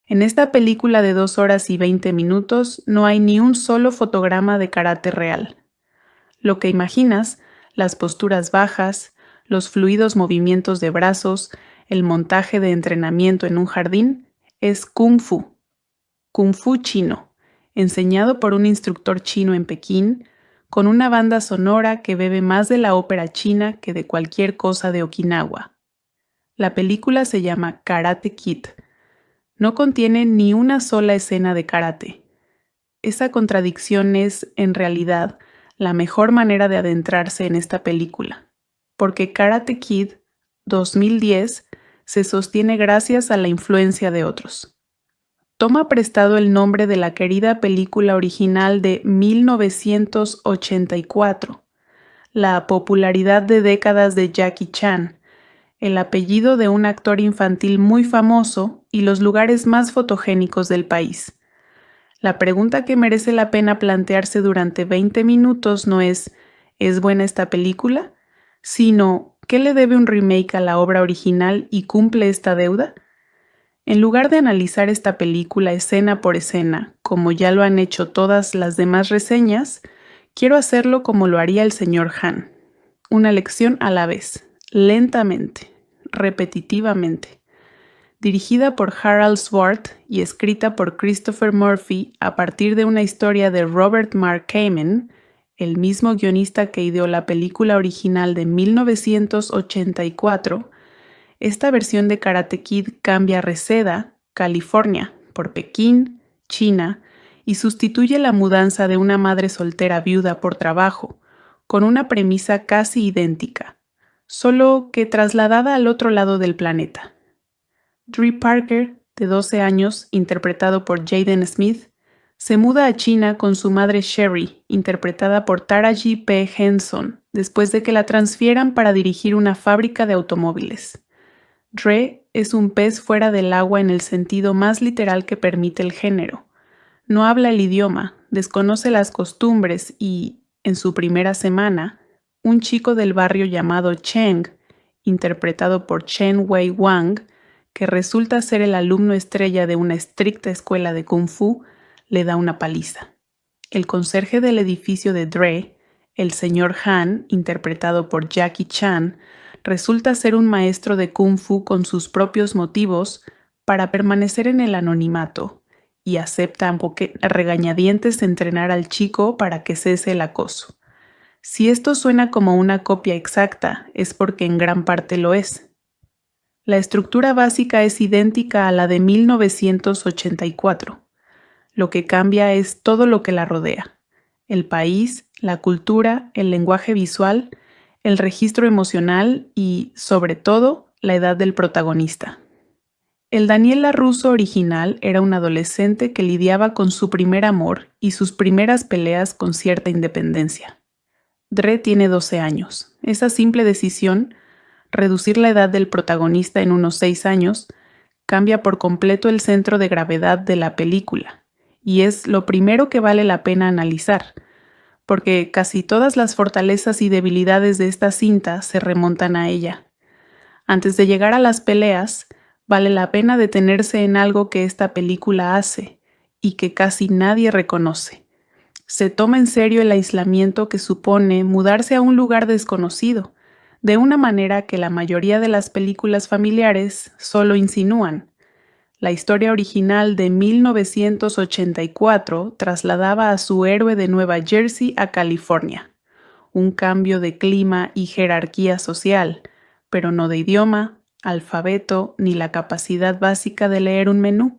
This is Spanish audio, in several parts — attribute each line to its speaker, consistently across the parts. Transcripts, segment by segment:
Speaker 1: En esta película de 2 horas y 20 minutos no hay ni un solo fotograma de karate real. Lo que imaginas, las posturas bajas, los fluidos movimientos de brazos, el montaje de entrenamiento en un jardín, es Kung Fu chino, enseñado por un instructor chino en Pekín, con una banda sonora que bebe más de la ópera china que de cualquier cosa de Okinawa. La película se llama Karate Kid. No contiene ni una sola escena de karate. Esa contradicción es, en realidad, la mejor manera de adentrarse en esta película, porque Karate Kid 2010 se sostiene gracias a la influencia de otros. Toma prestado el nombre de la querida película original de 1984, la popularidad de décadas de Jackie Chan, el apellido de un actor infantil muy famoso y los lugares más fotogénicos del país. La pregunta que merece la pena plantearse durante 20 minutos no es ¿es buena esta película?, sino ¿qué le debe un remake a la obra original y cumple esta deuda? En lugar de analizar esta película escena por escena, como ya lo han hecho todas las demás reseñas, quiero hacerlo como lo haría el señor Han. Una lección a la vez, lentamente, repetitivamente. Dirigida por Harald Swart y escrita por Christopher Murphy a partir de una historia de Robert Mark Kamen, el mismo guionista que ideó la película original de 1984, esta versión de Karate Kid cambia Reseda, California, por Pekín, China, y sustituye la mudanza de una madre soltera viuda por trabajo, con una premisa casi idéntica, solo que trasladada al otro lado del planeta. Dre Parker, de 12 años, interpretado por Jaden Smith, se muda a China con su madre Sherry, interpretada por Taraji P. Henson, después de que la transfieran para dirigir una fábrica de automóviles. Dre es un pez fuera del agua en el sentido más literal que permite el género. No habla el idioma, desconoce las costumbres y, en su primera semana, un chico del barrio llamado Cheng, interpretado por Chen Wei Wang, que resulta ser el alumno estrella de una estricta escuela de Kung Fu, le da una paliza. El conserje del edificio de Dre, el señor Han, interpretado por Jackie Chan, resulta ser un maestro de Kung Fu con sus propios motivos para permanecer en el anonimato y acepta a regañadientes entrenar al chico para que cese el acoso. Si esto suena como una copia exacta, es porque en gran parte lo es. La estructura básica es idéntica a la de 1984. Lo que cambia es todo lo que la rodea: el país, la cultura, el lenguaje visual, el registro emocional y, sobre todo, la edad del protagonista. El Daniel LaRusso original era un adolescente que lidiaba con su primer amor y sus primeras peleas con cierta independencia. Dre tiene 12 años. Esa simple decisión, reducir la edad del protagonista en unos 6 años, cambia por completo el centro de gravedad de la película, y es lo primero que vale la pena analizar, porque casi todas las fortalezas y debilidades de esta cinta se remontan a ella. Antes de llegar a las peleas, vale la pena detenerse en algo que esta película hace y que casi nadie reconoce. Se toma en serio el aislamiento que supone mudarse a un lugar desconocido, de una manera que la mayoría de las películas familiares solo insinúan. La historia original de 1984 trasladaba a su héroe de Nueva Jersey a California. Un cambio de clima y jerarquía social, pero no de idioma, alfabeto ni la capacidad básica de leer un menú.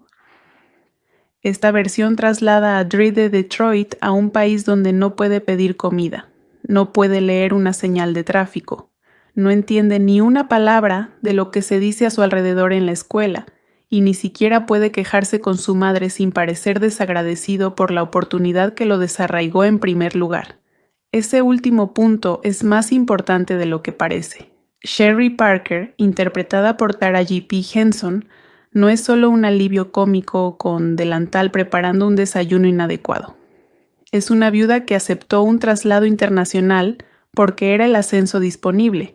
Speaker 1: Esta versión traslada a Dre de Detroit a un país donde no puede pedir comida, no puede leer una señal de tráfico, no entiende ni una palabra de lo que se dice a su alrededor en la escuela, y ni siquiera puede quejarse con su madre sin parecer desagradecido por la oportunidad que lo desarraigó en primer lugar. Ese último punto es más importante de lo que parece. Sherry Parker, interpretada por Taraji P. Henson, no es solo un alivio cómico con delantal preparando un desayuno inadecuado. Es una viuda que aceptó un traslado internacional porque era el ascenso disponible,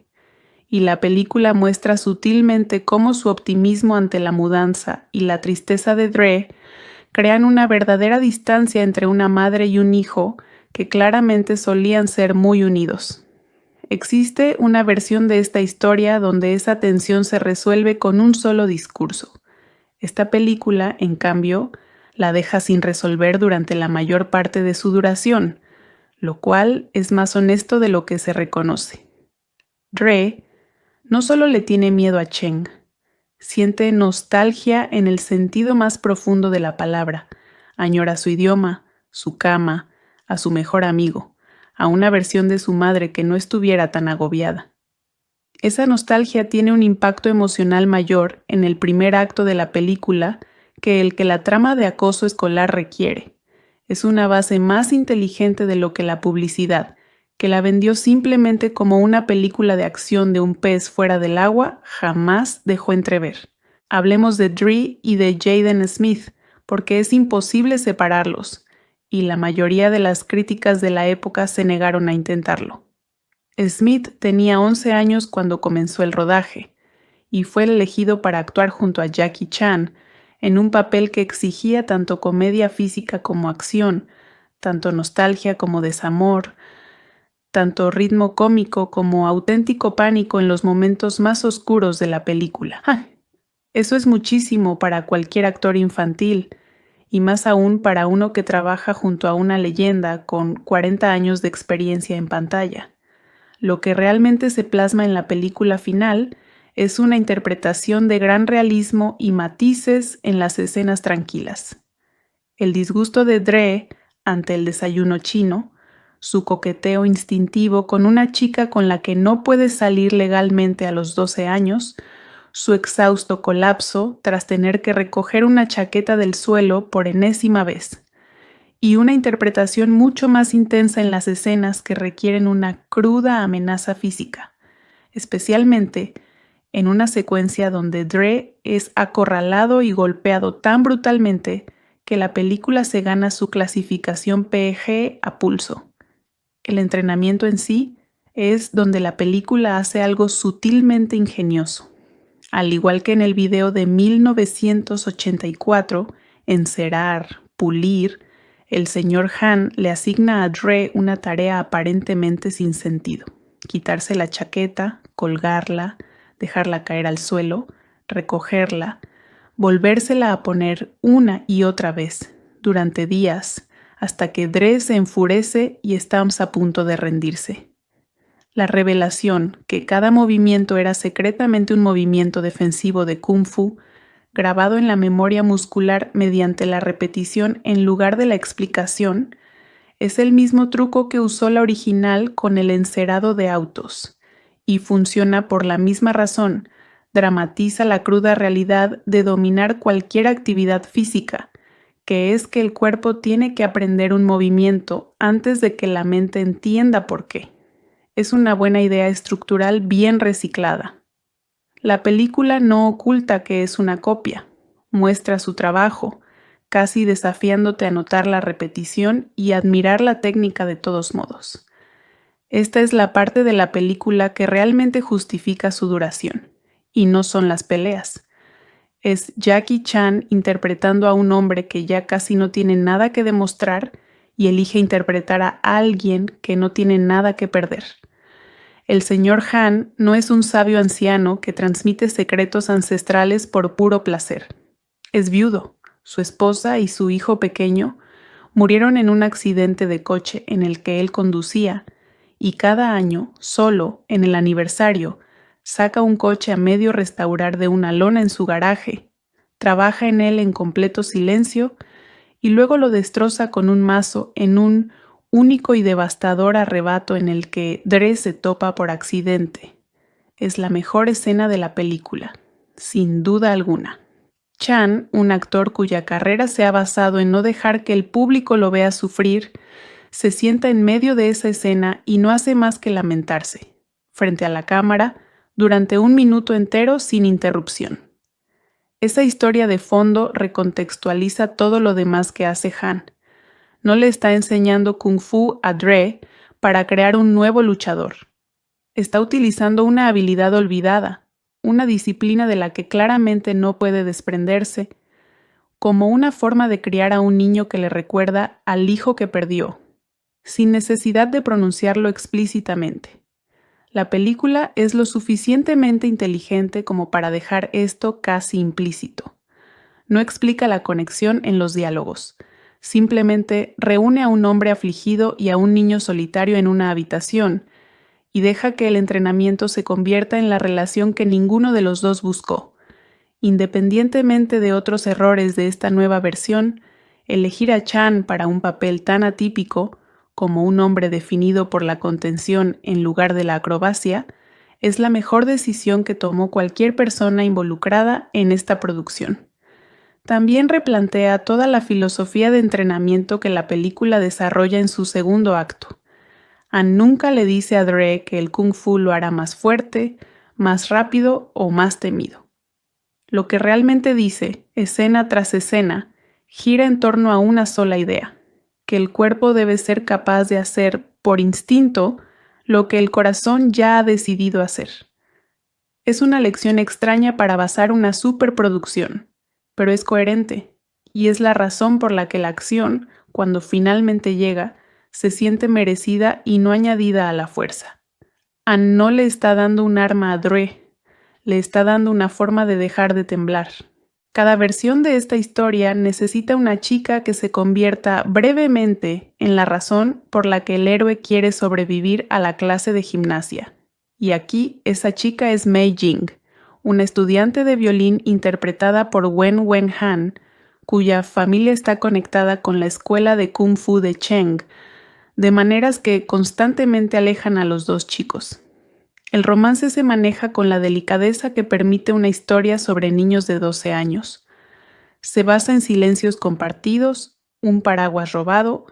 Speaker 1: y la película muestra sutilmente cómo su optimismo ante la mudanza y la tristeza de Dre crean una verdadera distancia entre una madre y un hijo que claramente solían ser muy unidos. Existe una versión de esta historia donde esa tensión se resuelve con un solo discurso. Esta película, en cambio, la deja sin resolver durante la mayor parte de su duración, lo cual es más honesto de lo que se reconoce. Dre no solo le tiene miedo a Cheng, siente nostalgia en el sentido más profundo de la palabra, añora su idioma, su cama, a su mejor amigo, a una versión de su madre que no estuviera tan agobiada. Esa nostalgia tiene un impacto emocional mayor en el primer acto de la película que el que la trama de acoso escolar requiere. Es una base más inteligente de lo que la publicidad, que la vendió simplemente como una película de acción de un pez fuera del agua, jamás dejó entrever. Hablemos de Dre y de Jaden Smith, porque es imposible separarlos, y la mayoría de las críticas de la época se negaron a intentarlo. Smith tenía 11 años cuando comenzó el rodaje, y fue elegido para actuar junto a Jackie Chan, en un papel que exigía tanto comedia física como acción, tanto nostalgia como desamor, tanto ritmo cómico como auténtico pánico en los momentos más oscuros de la película. Eso es muchísimo para cualquier actor infantil, y más aún para uno que trabaja junto a una leyenda con 40 años de experiencia en pantalla. Lo que realmente se plasma en la película final es una interpretación de gran realismo y matices en las escenas tranquilas. El disgusto de Dre ante el desayuno chino, su coqueteo instintivo con una chica con la que no puede salir legalmente a los 12 años, su exhausto colapso tras tener que recoger una chaqueta del suelo por enésima vez, y una interpretación mucho más intensa en las escenas que requieren una cruda amenaza física, especialmente en una secuencia donde Dre es acorralado y golpeado tan brutalmente que la película se gana su clasificación PG a pulso. El entrenamiento en sí es donde la película hace algo sutilmente ingenioso. Al igual que en el video de 1984, Encerar, Pulir, el señor Han le asigna a Dre una tarea aparentemente sin sentido: quitarse la chaqueta, colgarla, dejarla caer al suelo, recogerla, volvérsela a poner una y otra vez, durante días, hasta que Dre se enfurece y Stamps a punto de rendirse. La revelación que cada movimiento era secretamente un movimiento defensivo de Kung Fu, grabado en la memoria muscular mediante la repetición en lugar de la explicación, es el mismo truco que usó la original con el encerado de autos, y funciona por la misma razón: dramatiza la cruda realidad de dominar cualquier actividad física, que es que el cuerpo tiene que aprender un movimiento antes de que la mente entienda por qué. Es una buena idea estructural bien reciclada. La película no oculta que es una copia, muestra su trabajo, casi desafiándote a notar la repetición y admirar la técnica de todos modos. Esta es la parte de la película que realmente justifica su duración, y no son las peleas. Es Jackie Chan interpretando a un hombre que ya casi no tiene nada que demostrar y elige interpretar a alguien que no tiene nada que perder. El señor Han no es un sabio anciano que transmite secretos ancestrales por puro placer. Es viudo. Su esposa y su hijo pequeño murieron en un accidente de coche en el que él conducía, y cada año, solo en el aniversario, saca un coche a medio restaurar de una lona en su garaje, trabaja en él en completo silencio y luego lo destroza con un mazo en un único y devastador arrebato en el que Dre se topa por accidente. Es la mejor escena de la película, sin duda alguna. Chan, un actor cuya carrera se ha basado en no dejar que el público lo vea sufrir, se sienta en medio de esa escena y no hace más que lamentarse, frente a la cámara, durante 1 minuto entero sin interrupción. Esa historia de fondo recontextualiza todo lo demás que hace Han. No le está enseñando Kung Fu a Dre para crear un nuevo luchador. Está utilizando una habilidad olvidada, una disciplina de la que claramente no puede desprenderse, como una forma de criar a un niño que le recuerda al hijo que perdió, sin necesidad de pronunciarlo explícitamente. La película es lo suficientemente inteligente como para dejar esto casi implícito. No explica la conexión en los diálogos. Simplemente reúne a un hombre afligido y a un niño solitario en una habitación y deja que el entrenamiento se convierta en la relación que ninguno de los dos buscó. Independientemente de otros errores de esta nueva versión, elegir a Chan para un papel tan atípico, como un hombre definido por la contención en lugar de la acrobacia, es la mejor decisión que tomó cualquier persona involucrada en esta producción. También replantea toda la filosofía de entrenamiento que la película desarrolla en su segundo acto. Ann nunca le dice a Dre que el kung fu lo hará más fuerte, más rápido o más temido. Lo que realmente dice, escena tras escena, gira en torno a una sola idea, que el cuerpo debe ser capaz de hacer, por instinto, lo que el corazón ya ha decidido hacer. Es una lección extraña para basar una superproducción, pero es coherente, y es la razón por la que la acción, cuando finalmente llega, se siente merecida y no añadida a la fuerza. Ann no le está dando un arma a Dre, le está dando una forma de dejar de temblar. Cada versión de esta historia necesita una chica que se convierta brevemente en la razón por la que el héroe quiere sobrevivir a la clase de gimnasia. Y aquí esa chica es Mei Jing, una estudiante de violín interpretada por Wen Wen Han, cuya familia está conectada con la escuela de Kung Fu de Cheng, de maneras que constantemente alejan a los dos chicos. El romance se maneja con la delicadeza que permite una historia sobre niños de 12 años. Se basa en silencios compartidos, un paraguas robado,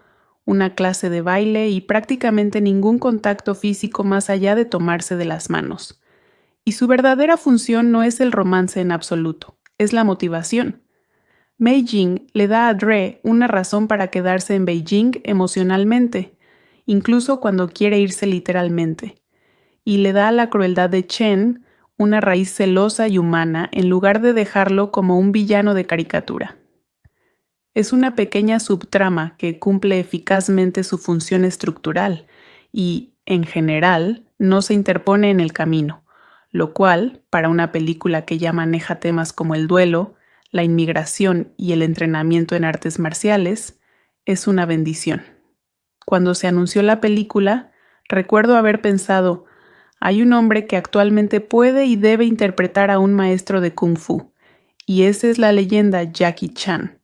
Speaker 1: una clase de baile y prácticamente ningún contacto físico más allá de tomarse de las manos. Y su verdadera función no es el romance en absoluto, es la motivación. Mei Jing le da a Dre una razón para quedarse en Beijing emocionalmente, incluso cuando quiere irse literalmente, y le da a la crueldad de Chen una raíz celosa y humana en lugar de dejarlo como un villano de caricatura. Es una pequeña subtrama que cumple eficazmente su función estructural y, en general, no se interpone en el camino, lo cual, para una película que ya maneja temas como el duelo, la inmigración y el entrenamiento en artes marciales, es una bendición. Cuando se anunció la película, recuerdo haber pensado, hay un hombre que actualmente puede y debe interpretar a un maestro de Kung Fu, y esa es la leyenda Jackie Chan.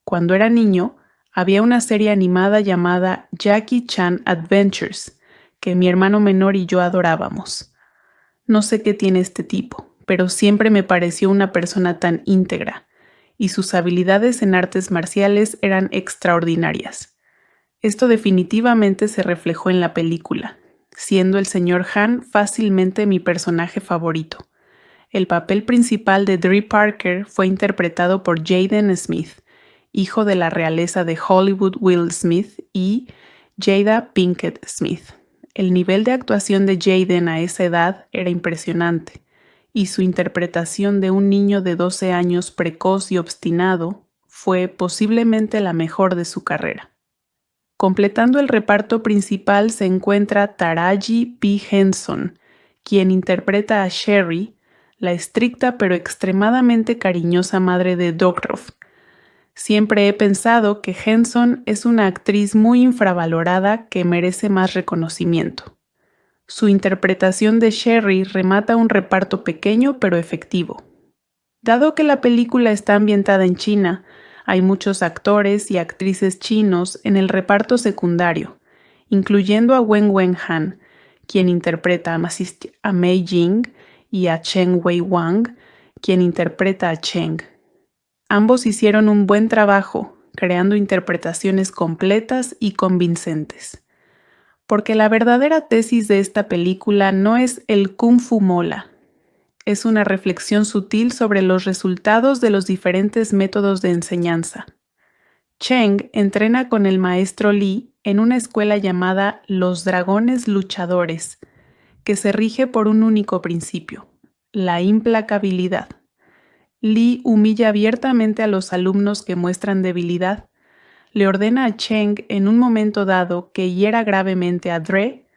Speaker 1: Cuando era niño, había una serie animada llamada Jackie Chan Adventures, que mi hermano menor y yo adorábamos. No sé qué tiene este tipo, pero siempre me pareció una persona tan íntegra, y sus habilidades en artes marciales eran extraordinarias. Esto definitivamente se reflejó en la película, siendo el señor Han fácilmente mi personaje favorito. El papel principal de Dre Parker fue interpretado por Jaden Smith, hijo de la realeza de Hollywood Will Smith y Jada Pinkett Smith. El nivel de actuación de Jaden a esa edad era impresionante, y su interpretación de un niño de 12 años precoz y obstinado fue posiblemente la mejor de su carrera. Completando el reparto principal se encuentra Taraji P. Henson, quien interpreta a Sherry, la estricta pero extremadamente cariñosa madre de Dogrov. Siempre he pensado que Henson es una actriz muy infravalorada que merece más reconocimiento. Su interpretación de Sherry remata un reparto pequeño pero efectivo. Dado que la película está ambientada en China, hay muchos actores y actrices chinos en el reparto secundario, incluyendo a Wen Wen Han, quien interpreta a Mei Jing, y a Chen Wei Wang, quien interpreta a Cheng. Ambos hicieron un buen trabajo, creando interpretaciones completas y convincentes. Porque la verdadera tesis de esta película no es el Kung Fu mola. Es una reflexión sutil sobre los resultados de los diferentes métodos de enseñanza. Cheng entrena con el maestro Li en una escuela llamada Los Dragones Luchadores, que se rige por un único principio: la implacabilidad. Lee humilla abiertamente a los alumnos que muestran debilidad. Le ordena a Cheng en un momento dado que hiera gravemente a Dre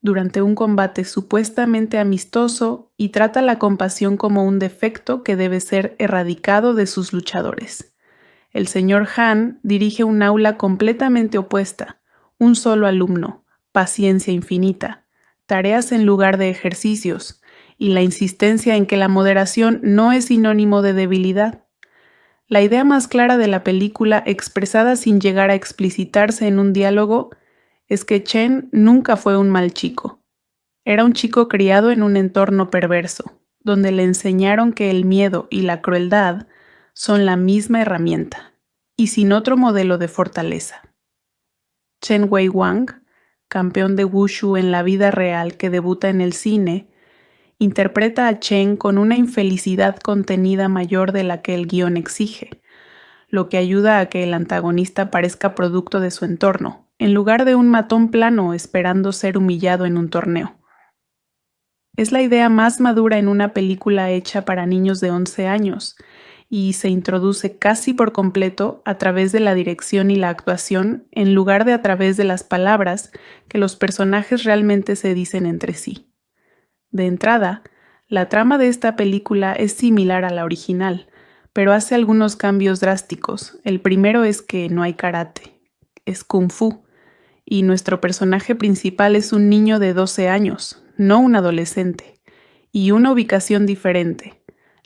Speaker 1: durante un combate supuestamente amistoso y trata la compasión como un defecto que debe ser erradicado de sus luchadores. El señor Han dirige un aula completamente opuesta: un solo alumno, paciencia infinita, tareas en lugar de ejercicios, y la insistencia en que la moderación no es sinónimo de debilidad. La idea más clara de la película, expresada sin llegar a explicitarse en un diálogo, es que Chen nunca fue un mal chico. Era un chico criado en un entorno perverso, donde le enseñaron que el miedo y la crueldad son la misma herramienta, y sin otro modelo de fortaleza. Chen Wei-Wang, campeón de Wushu en la vida real que debuta en el cine, interpreta a Chen con una infelicidad contenida mayor de la que el guión exige, lo que ayuda a que el antagonista parezca producto de su entorno, en lugar de un matón plano esperando ser humillado en un torneo. Es la idea más madura en una película hecha para niños de 11 años, y se introduce casi por completo a través de la dirección y la actuación, en lugar de a través de las palabras que los personajes realmente se dicen entre sí. De entrada, la trama de esta película es similar a la original, pero hace algunos cambios drásticos. El primero es que no hay karate, es kung fu, y nuestro personaje principal es un niño de 12 años, no un adolescente, y una ubicación diferente.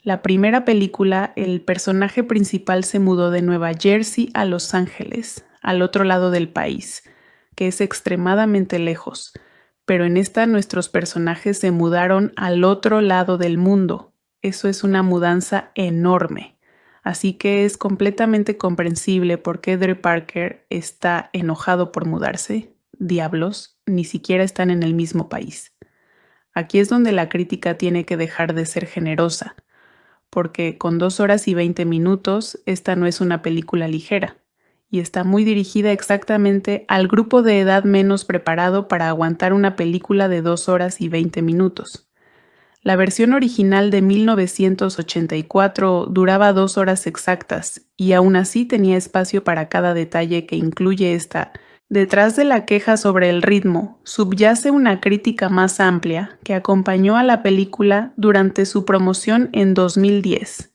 Speaker 1: La primera película, el personaje principal se mudó de Nueva Jersey a Los Ángeles, al otro lado del país, que es extremadamente lejos. Pero en esta nuestros personajes se mudaron al otro lado del mundo. Eso es una mudanza enorme. Así que es completamente comprensible por qué Dre Parker está enojado por mudarse. Diablos, ni siquiera están en el mismo país. Aquí es donde la crítica tiene que dejar de ser generosa, porque con 2 horas y 20 minutos esta no es una película ligera, y está muy dirigida exactamente al grupo de edad menos preparado para aguantar una película de 2 horas y 20 minutos. La versión original de 1984 duraba 2 horas exactas, y aún así tenía espacio para cada detalle que incluye esta. Detrás de la queja sobre el ritmo, subyace una crítica más amplia que acompañó a la película durante su promoción en 2010.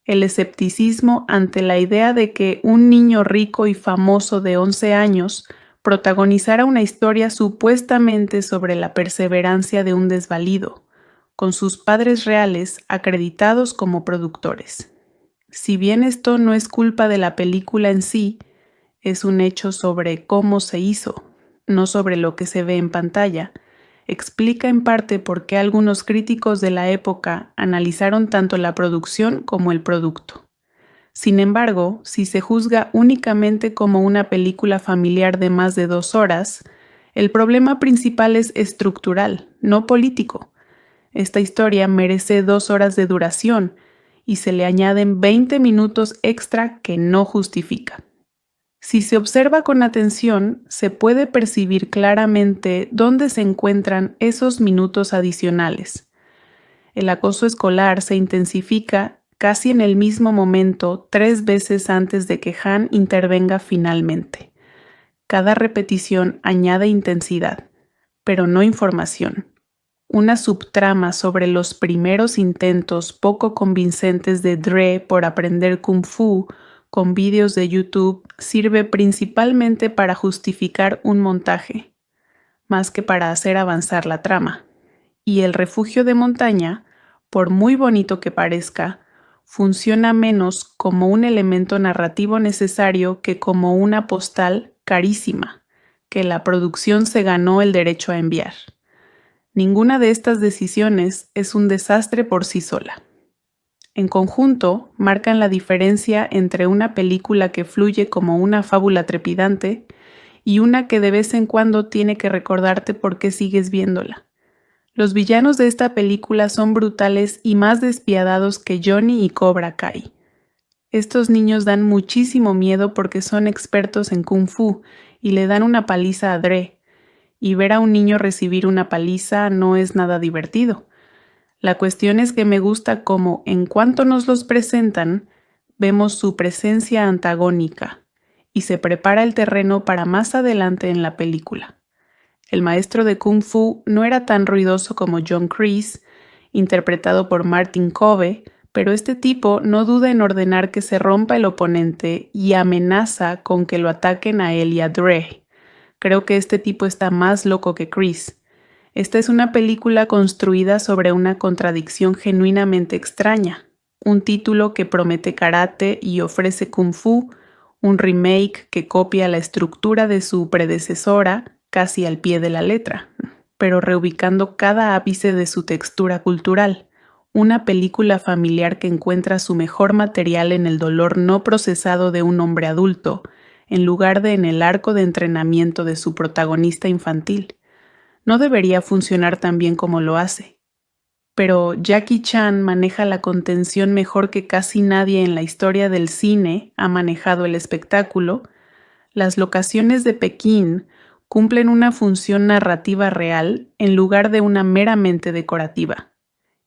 Speaker 1: El escepticismo ante la idea de que un niño rico y famoso de 11 años protagonizara una historia supuestamente sobre la perseverancia de un desvalido, con sus padres reales acreditados como productores. Si bien esto no es culpa de la película en sí, es un hecho sobre cómo se hizo, no sobre lo que se ve en pantalla, explica en parte por qué algunos críticos de la época analizaron tanto la producción como el producto. Sin embargo, si se juzga únicamente como una película familiar de más de 2 horas, el problema principal es estructural, no político. Esta historia merece 2 horas de duración y se le añaden 20 minutos extra que no justifica. Si se observa con atención, se puede percibir claramente dónde se encuentran esos minutos adicionales. El acoso escolar se intensifica casi en el mismo momento 3 veces antes de que Han intervenga finalmente. Cada repetición añade intensidad, pero no información. Una subtrama sobre los primeros intentos poco convincentes de Dre por aprender Kung Fu con vídeos de YouTube sirve principalmente para justificar un montaje, más que para hacer avanzar la trama. Y el refugio de montaña, por muy bonito que parezca, funciona menos como un elemento narrativo necesario que como una postal carísima, que la producción se ganó el derecho a enviar. Ninguna de estas decisiones es un desastre por sí sola. En conjunto, marcan la diferencia entre una película que fluye como una fábula trepidante y una que de vez en cuando tiene que recordarte por qué sigues viéndola. Los villanos de esta película son brutales y más despiadados que Johnny y Cobra Kai. Estos niños dan muchísimo miedo porque son expertos en Kung Fu y le dan una paliza a Dre, y ver a un niño recibir una paliza no es nada divertido. La cuestión es que me gusta cómo, en cuanto nos los presentan, vemos su presencia antagónica y se prepara el terreno para más adelante en la película. El maestro de Kung Fu no era tan ruidoso como John Kreese, interpretado por Martin Kove, pero este tipo no duda en ordenar que se rompa el oponente y amenaza con que lo ataquen a él y a Dre. Creo que este tipo está más loco que Kreese. Esta es una película construida sobre una contradicción genuinamente extraña, un título que promete karate y ofrece kung fu, un remake que copia la estructura de su predecesora casi al pie de la letra, pero reubicando cada ápice de su textura cultural, una película familiar que encuentra su mejor material en el dolor no procesado de un hombre adulto, en lugar de en el arco de entrenamiento de su protagonista infantil. No debería funcionar tan bien como lo hace. Pero Jackie Chan maneja la contención mejor que casi nadie en la historia del cine ha manejado el espectáculo. Las locaciones de Pekín cumplen una función narrativa real en lugar de una meramente decorativa.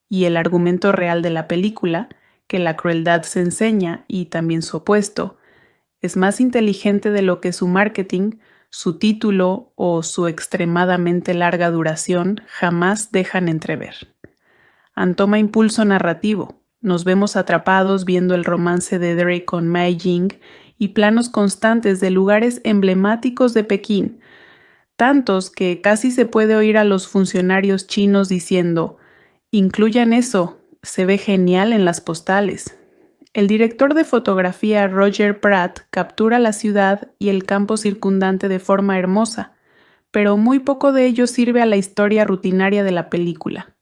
Speaker 1: Y el argumento real de la película, que la crueldad se enseña y también su opuesto, es más inteligente de lo que su marketing, su título o su extremadamente larga duración jamás dejan entrever. Toma impulso narrativo. Nos vemos atrapados viendo el romance de Dre con Mei Jing y planos constantes de lugares emblemáticos de Pekín, tantos que casi se puede oír a los funcionarios chinos diciendo: «Incluyan eso, se ve genial en las postales». El director de fotografía Roger Pratt captura la ciudad y el campo circundante de forma hermosa, pero muy poco de ello sirve a la historia rutinaria de la película.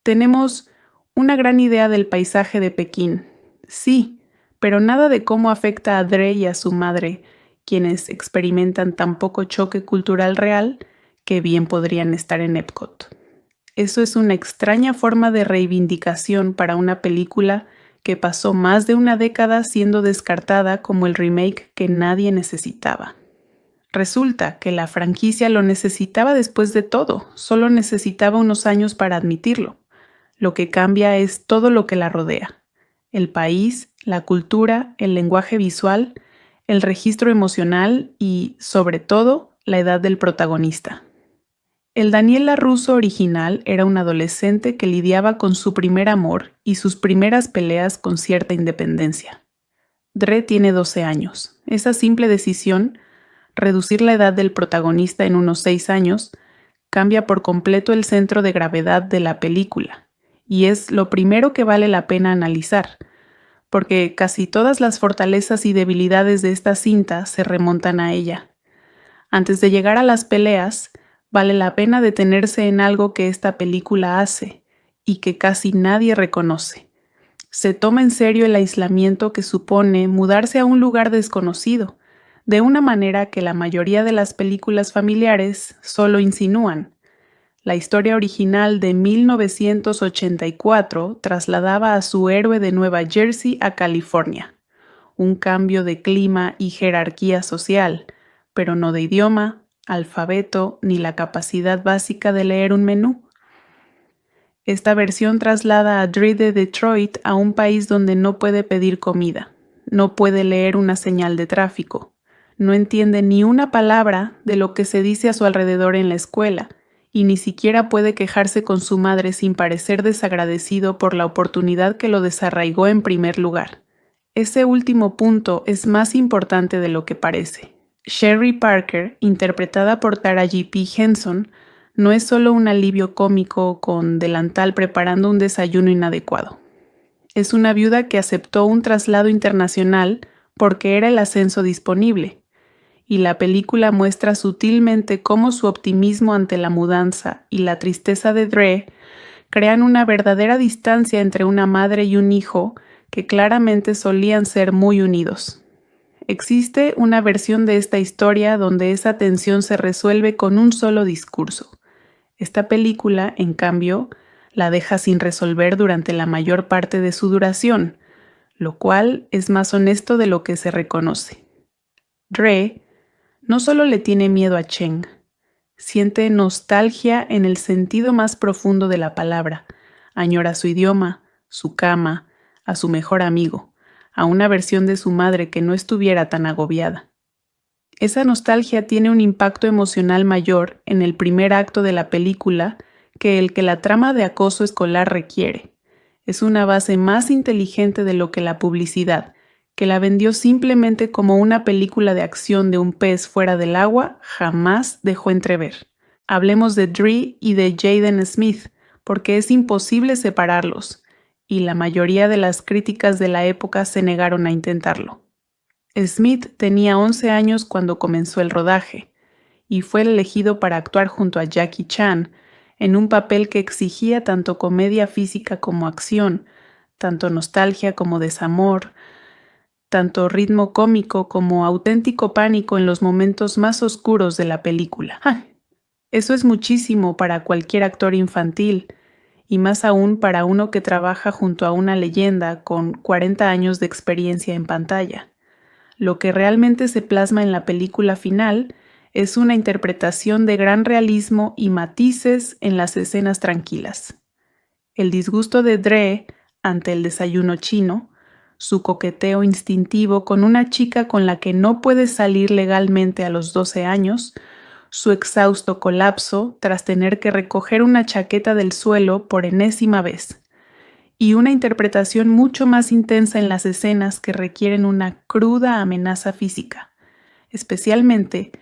Speaker 1: Tenemos una gran idea del paisaje de Pekín, sí, pero nada de cómo afecta a Dre y a su madre, quienes experimentan tan poco choque cultural real que bien podrían estar en Epcot. Eso es una extraña forma de reivindicación para una película que pasó más de una década siendo descartada como el remake que nadie necesitaba. Resulta que la franquicia lo necesitaba después de todo, solo necesitaba unos años para admitirlo. Lo que cambia es todo lo que la rodea: el país, la cultura, el lenguaje visual, el registro emocional y, sobre todo, la edad del protagonista. El Daniel LaRusso original era un adolescente que lidiaba con su primer amor y sus primeras peleas con cierta independencia. Dre tiene 12 años. Esa simple decisión, reducir la edad del protagonista en unos 6 años, cambia por completo el centro de gravedad de la película, y es lo primero que vale la pena analizar, porque casi todas las fortalezas y debilidades de esta cinta se remontan a ella. Antes de llegar a las peleas, vale la pena detenerse en algo que esta película hace y que casi nadie reconoce. Se toma en serio el aislamiento que supone mudarse a un lugar desconocido, de una manera que la mayoría de las películas familiares solo insinúan. La historia original de 1984 trasladaba a su héroe de Nueva Jersey a California. Un cambio de clima y jerarquía social, pero no de idioma, alfabeto ni la capacidad básica de leer un menú. Esta versión traslada a Dre de Detroit a un país donde no puede pedir comida, no puede leer una señal de tráfico, no entiende ni una palabra de lo que se dice a su alrededor en la escuela y ni siquiera puede quejarse con su madre sin parecer desagradecido por la oportunidad que lo desarraigó en primer lugar. Ese último punto es más importante de lo que parece. Sherry Parker, interpretada por Taraji P. Henson, no es solo un alivio cómico con delantal preparando un desayuno inadecuado. Es una viuda que aceptó un traslado internacional porque era el ascenso disponible, y la película muestra sutilmente cómo su optimismo ante la mudanza y la tristeza de Dre crean una verdadera distancia entre una madre y un hijo que claramente solían ser muy unidos. Existe una versión de esta historia donde esa tensión se resuelve con un solo discurso. Esta película, en cambio, la deja sin resolver durante la mayor parte de su duración, lo cual es más honesto de lo que se reconoce. Dre no solo le tiene miedo a Cheng, Siente nostalgia en el sentido más profundo de la palabra. Añora su idioma, su cama, a su mejor amigo, a una versión de su madre que no estuviera tan agobiada. Esa nostalgia tiene un impacto emocional mayor en el primer acto de la película que el que la trama de acoso escolar requiere. Es una base más inteligente de lo que la publicidad, que la vendió simplemente como una película de acción de un pez fuera del agua, jamás dejó entrever. Hablemos de Dre y de Jaden Smith, porque es imposible separarlos, y la mayoría de las críticas de la época se negaron a intentarlo. Smith tenía 11 años cuando comenzó el rodaje, y fue elegido para actuar junto a Jackie Chan, en un papel que exigía tanto comedia física como acción, tanto nostalgia como desamor, tanto ritmo cómico como auténtico pánico en los momentos más oscuros de la película. Eso es muchísimo para cualquier actor infantil, y más aún para uno que trabaja junto a una leyenda con 40 años de experiencia en pantalla. Lo que realmente se plasma en la película final es una interpretación de gran realismo y matices en las escenas tranquilas. El disgusto de Dre ante el desayuno chino, su coqueteo instintivo con una chica con la que no puede salir legalmente a los 12 años, su exhausto colapso tras tener que recoger una chaqueta del suelo por enésima vez, y una interpretación mucho más intensa en las escenas que requieren una cruda amenaza física, especialmente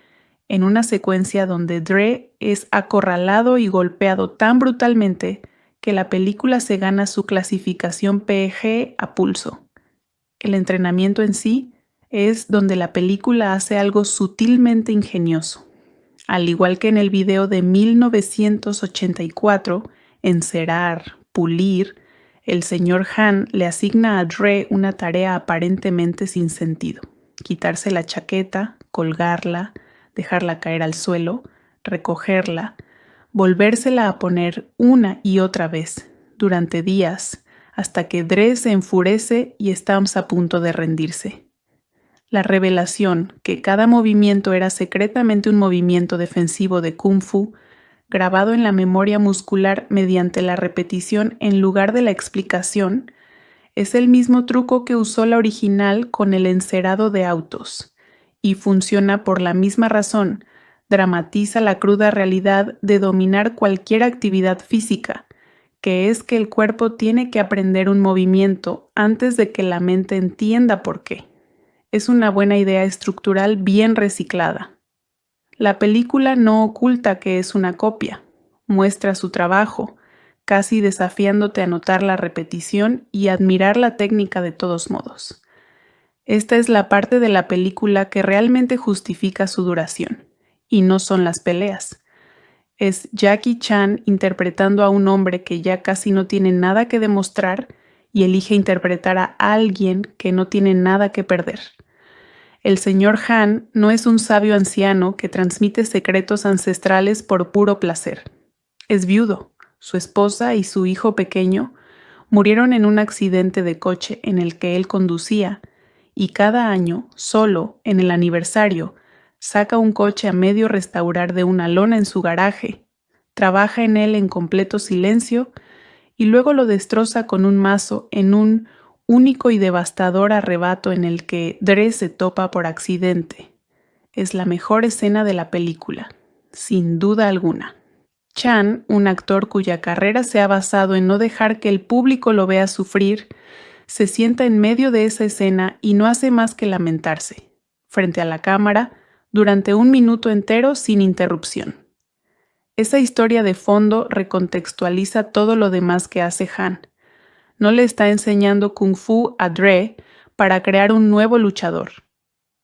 Speaker 1: en una secuencia donde Dre es acorralado y golpeado tan brutalmente que la película se gana su clasificación PG a pulso. El entrenamiento en sí es donde la película hace algo sutilmente ingenioso. Al igual que en el video de 1984, Encerar, Pulir, el señor Han le asigna a Dre una tarea aparentemente sin sentido: quitarse la chaqueta, colgarla, dejarla caer al suelo, recogerla, volvérsela a poner una y otra vez, durante días, hasta que Dre se enfurece y estamos a punto de rendirse. La revelación que cada movimiento era secretamente un movimiento defensivo de Kung Fu, grabado en la memoria muscular mediante la repetición en lugar de la explicación, es el mismo truco que usó la original con el encerado de autos, y funciona por la misma razón. Dramatiza la cruda realidad de dominar cualquier actividad física, que es que el cuerpo tiene que aprender un movimiento antes de que la mente entienda por qué. Es una buena idea estructural bien reciclada. La película no oculta que es una copia, muestra su trabajo, casi desafiándote a notar la repetición y admirar la técnica de todos modos. Esta es la parte de la película que realmente justifica su duración, y no son las peleas. Es Jackie Chan interpretando a un hombre que ya casi no tiene nada que demostrar y elige interpretar a alguien que no tiene nada que perder. El señor Han no es un sabio anciano que transmite secretos ancestrales por puro placer. Es viudo. Su esposa y su hijo pequeño murieron en un accidente de coche en el que él conducía, y cada año, solo en el aniversario, saca un coche a medio restaurar de una lona en su garaje, trabaja en él en completo silencio y luego lo destroza con un mazo en un único y devastador arrebato en el que Dre se topa por accidente. Es la mejor escena de la película, sin duda alguna. Chan, un actor cuya carrera se ha basado en no dejar que el público lo vea sufrir, se sienta en medio de esa escena y no hace más que lamentarse, frente a la cámara, durante 1 minuto entero sin interrupción. Esa historia de fondo recontextualiza todo lo demás que hace Han. No le está enseñando Kung Fu a Dre para crear un nuevo luchador.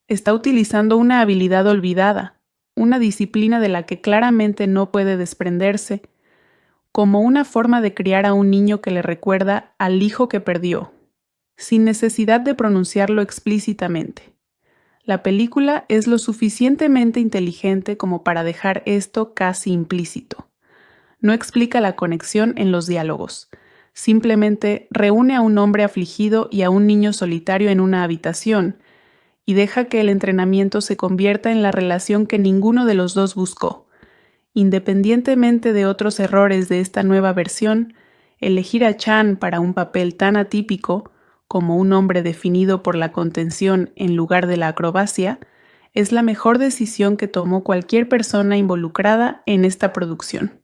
Speaker 1: Está utilizando una habilidad olvidada, una disciplina de la que claramente no puede desprenderse, como una forma de criar a un niño que le recuerda al hijo que perdió, sin necesidad de pronunciarlo explícitamente. La película es lo suficientemente inteligente como para dejar esto casi implícito. No explica la conexión en los diálogos. Simplemente reúne a un hombre afligido y a un niño solitario en una habitación y deja que el entrenamiento se convierta en la relación que ninguno de los dos buscó, Independientemente de otros errores de esta nueva versión, elegir a Chan para un papel tan atípico, como un hombre definido por la contención en lugar de la acrobacia, es la mejor decisión que tomó cualquier persona involucrada en esta producción.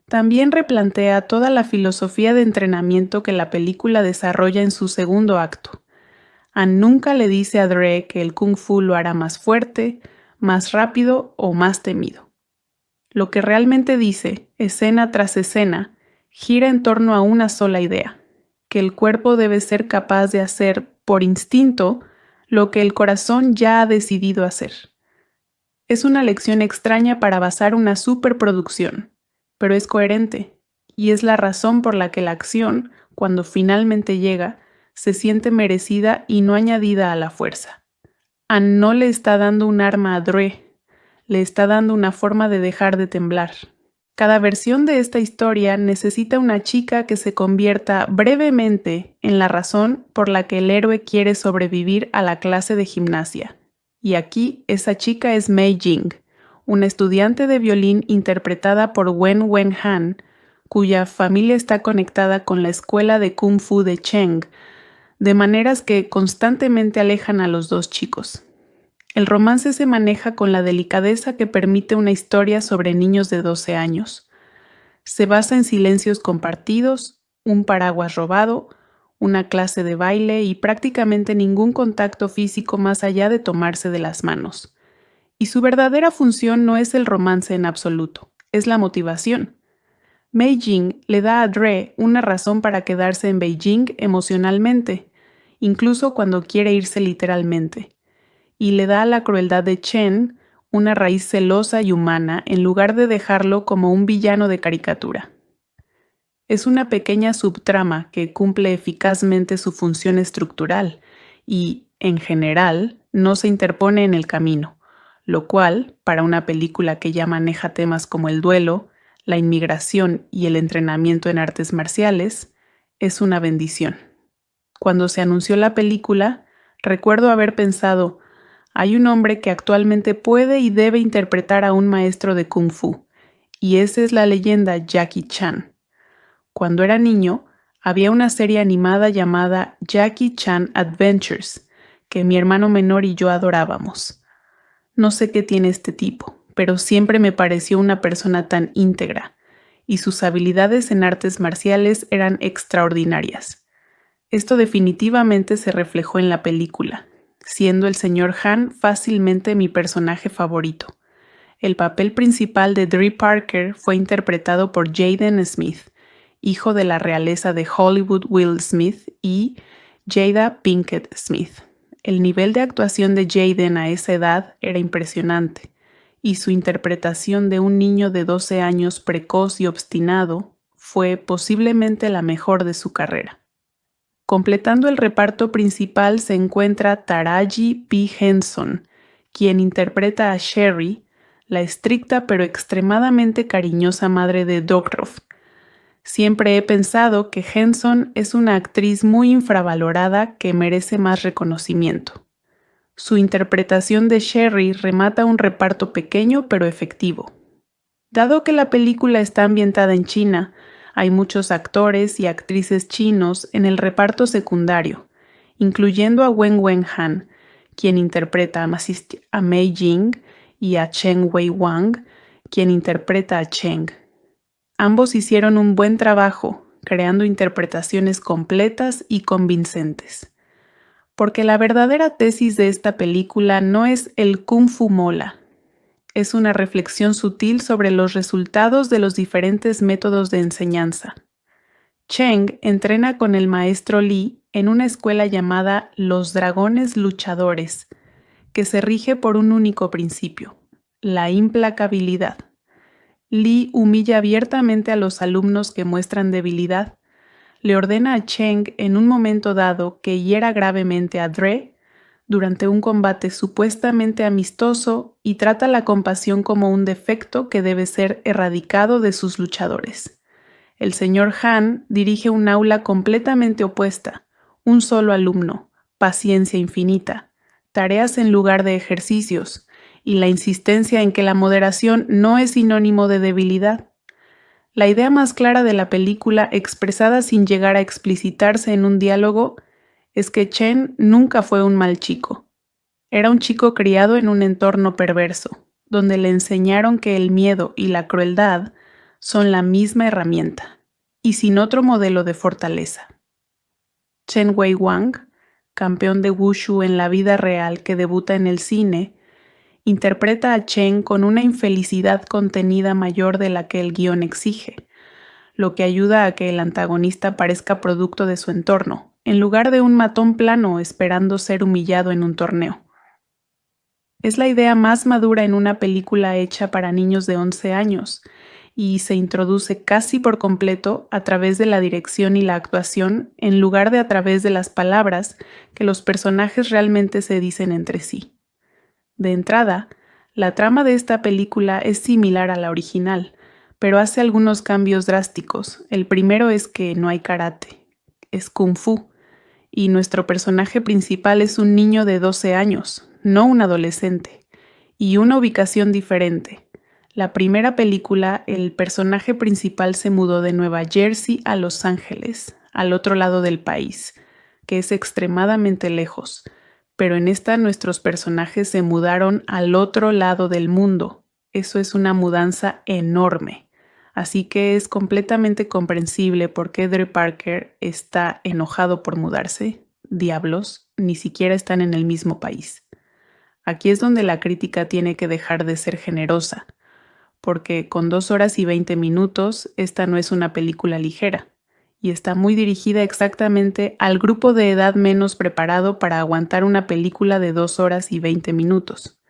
Speaker 1: También replantea toda la filosofía de entrenamiento que la película desarrolla en su segundo acto. Ann nunca le dice a Dre que el kung fu lo hará más fuerte, más rápido o más temido. Lo que realmente dice, escena tras escena, gira en torno a una sola idea, que el cuerpo debe ser capaz de hacer, por instinto, lo que el corazón ya ha decidido hacer. Es una lección extraña para basar una superproducción, pero es coherente, y es la razón por la que la acción, cuando finalmente llega, se siente merecida y no añadida a la fuerza. Ann no le está dando un arma a Dre, le está dando una forma de dejar de temblar. Cada versión de esta historia necesita una chica que se convierta brevemente en la razón por la que el héroe quiere sobrevivir a la clase de gimnasia. Y aquí esa chica es Mei Jing, una estudiante de violín interpretada por Wen Wen-han, cuya familia está conectada con la escuela de Kung Fu de Cheng, de maneras que constantemente alejan a los dos chicos. El romance se maneja con la delicadeza que permite una historia sobre niños de 12 años. Se basa en silencios compartidos, un paraguas robado, una clase de baile y prácticamente ningún contacto físico más allá de tomarse de las manos. Y su verdadera función no es el romance en absoluto, es la motivación. Mei Jing le da a Dre una razón para quedarse en Beijing emocionalmente, incluso cuando quiere irse literalmente, y le da a la crueldad de Chen una raíz celosa y humana en lugar de dejarlo como un villano de caricatura. Es una pequeña subtrama que cumple eficazmente su función estructural y, en general, no se interpone en el camino, lo cual, para una película que ya maneja temas como el duelo, la inmigración y el entrenamiento en artes marciales, es una bendición. Cuando se anunció la película, recuerdo haber pensado, hay un hombre que actualmente puede y debe interpretar a un maestro de Kung Fu, y esa es la leyenda Jackie Chan. Cuando era niño, había una serie animada llamada Jackie Chan Adventures, que mi hermano menor y yo adorábamos. No sé qué tiene este tipo, pero siempre me pareció una persona tan íntegra, y sus habilidades en artes marciales eran extraordinarias. Esto definitivamente se reflejó en la película, siendo el señor Han fácilmente mi personaje favorito. El papel principal de Dre Parker fue interpretado por Jaden Smith, hijo de la realeza de Hollywood Will Smith y Jada Pinkett Smith. El nivel de actuación de Jaden a esa edad era impresionante, y su interpretación de un niño de 12 años precoz y obstinado fue posiblemente la mejor de su carrera. Completando el reparto principal se encuentra Taraji P. Henson, quien interpreta a Sherry, la estricta pero extremadamente cariñosa madre de Dogrov. Siempre he pensado que Henson es una actriz muy infravalorada que merece más reconocimiento. Su interpretación de Sherry remata un reparto pequeño pero efectivo. Dado que la película está ambientada en China, hay muchos actores y actrices chinos en el reparto secundario, incluyendo a Wen Wen-han, quien interpreta a Mei Jing, y a Chen Wei-wang, quien interpreta a Cheng. Ambos hicieron un buen trabajo, creando interpretaciones completas y convincentes. Porque la verdadera tesis de esta película no es el Kung Fu mola. Es una reflexión sutil sobre los resultados de los diferentes métodos de enseñanza. Cheng entrena con el maestro Li en una escuela llamada Los Dragones Luchadores, que se rige por un único principio, la implacabilidad. Li humilla abiertamente a los alumnos que muestran debilidad. Le ordena a Cheng en un momento dado que hiera gravemente a Dre durante un combate supuestamente amistoso y trata la compasión como un defecto que debe ser erradicado de sus luchadores. El señor Han dirige un aula completamente opuesta, un solo alumno, paciencia infinita, tareas en lugar de ejercicios, y la insistencia en que la moderación no es sinónimo de debilidad. La idea más clara de la película, expresada sin llegar a explicitarse en un diálogo, es que Chen nunca fue un mal chico. Era un chico criado en un entorno perverso, donde le enseñaron que el miedo y la crueldad son la misma herramienta, y sin otro modelo de fortaleza. Chen Wei-Wang, campeón de Wushu en la vida real que debuta en el cine, interpreta a Chen con una infelicidad contenida mayor de la que el guión exige, lo que ayuda a que el antagonista parezca producto de su entorno, en lugar de un matón plano esperando ser humillado en un torneo. Es la idea más madura en una película hecha para niños de 11 años y se introduce casi por completo a través de la dirección y la actuación en lugar de a través de las palabras que los personajes realmente se dicen entre sí. De entrada, la trama de esta película es similar a la original, pero hace algunos cambios drásticos. El primero es que no hay karate, es kung fu, y nuestro personaje principal es un niño de 12 años, no un adolescente, y una ubicación diferente. La primera película, el personaje principal se mudó de Nueva Jersey a Los Ángeles, al otro lado del país, que es extremadamente lejos, pero en esta nuestros personajes se mudaron al otro lado del mundo. Eso es una mudanza enorme. Así que es completamente comprensible por qué Dre Parker está enojado por mudarse. Diablos, ni siquiera están en el mismo país. Aquí es donde la crítica tiene que dejar de ser generosa, porque con 2 horas y 20 minutos esta no es una película ligera, y está muy dirigida exactamente al grupo de edad menos preparado para aguantar una película de 2 horas y 20 minutos.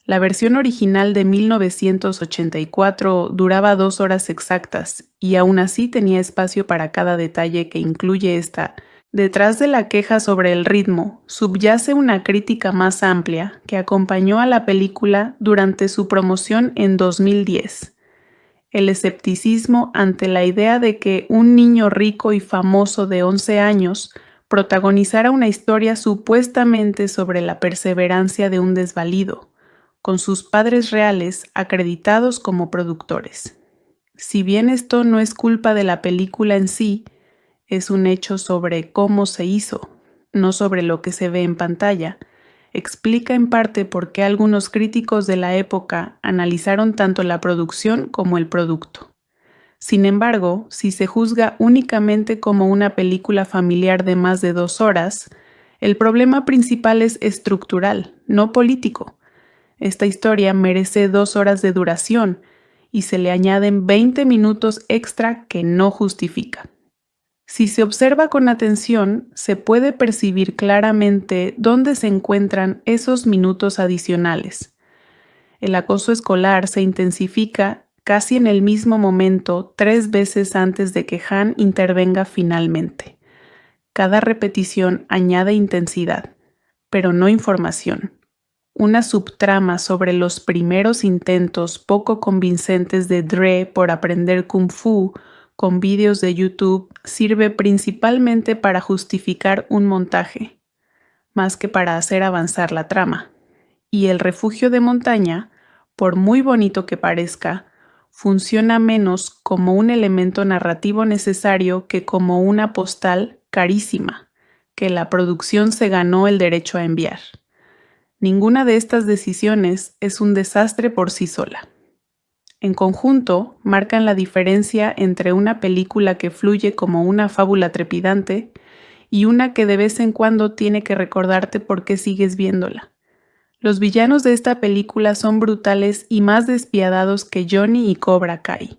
Speaker 1: La versión original de 1984 duraba 2 horas exactas y aún así tenía espacio para cada detalle que incluye esta. Detrás de la queja sobre el ritmo subyace una crítica más amplia que acompañó a la película durante su promoción en 2010. El escepticismo ante la idea de que un niño rico y famoso de 11 años protagonizara una historia supuestamente sobre la perseverancia de un desvalido, con sus padres reales acreditados como productores. Si bien esto no es culpa de la película en sí, es un hecho sobre cómo se hizo, no sobre lo que se ve en pantalla, explica en parte por qué algunos críticos de la época analizaron tanto la producción como el producto. Sin embargo, si se juzga únicamente como una película familiar de más de 2 horas, el problema principal es estructural, no político. Esta historia merece 2 horas de duración y se le añaden 20 minutos extra que no justifica. Si se observa con atención, se puede percibir claramente dónde se encuentran esos minutos adicionales. El acoso escolar se intensifica casi en el mismo momento 3 veces antes de que Han intervenga finalmente. Cada repetición añade intensidad, pero no información. Una subtrama sobre los primeros intentos poco convincentes de Dre por aprender Kung Fu con vídeos de YouTube sirve principalmente para justificar un montaje, más que para hacer avanzar la trama. Y el refugio de montaña, por muy bonito que parezca, funciona menos como un elemento narrativo necesario que como una postal carísima, que la producción se ganó el derecho a enviar. Ninguna de estas decisiones es un desastre por sí sola. En conjunto, marcan la diferencia entre una película que fluye como una fábula trepidante y una que de vez en cuando tiene que recordarte por qué sigues viéndola. Los villanos de esta película son brutales y más despiadados que Johnny y Cobra Kai.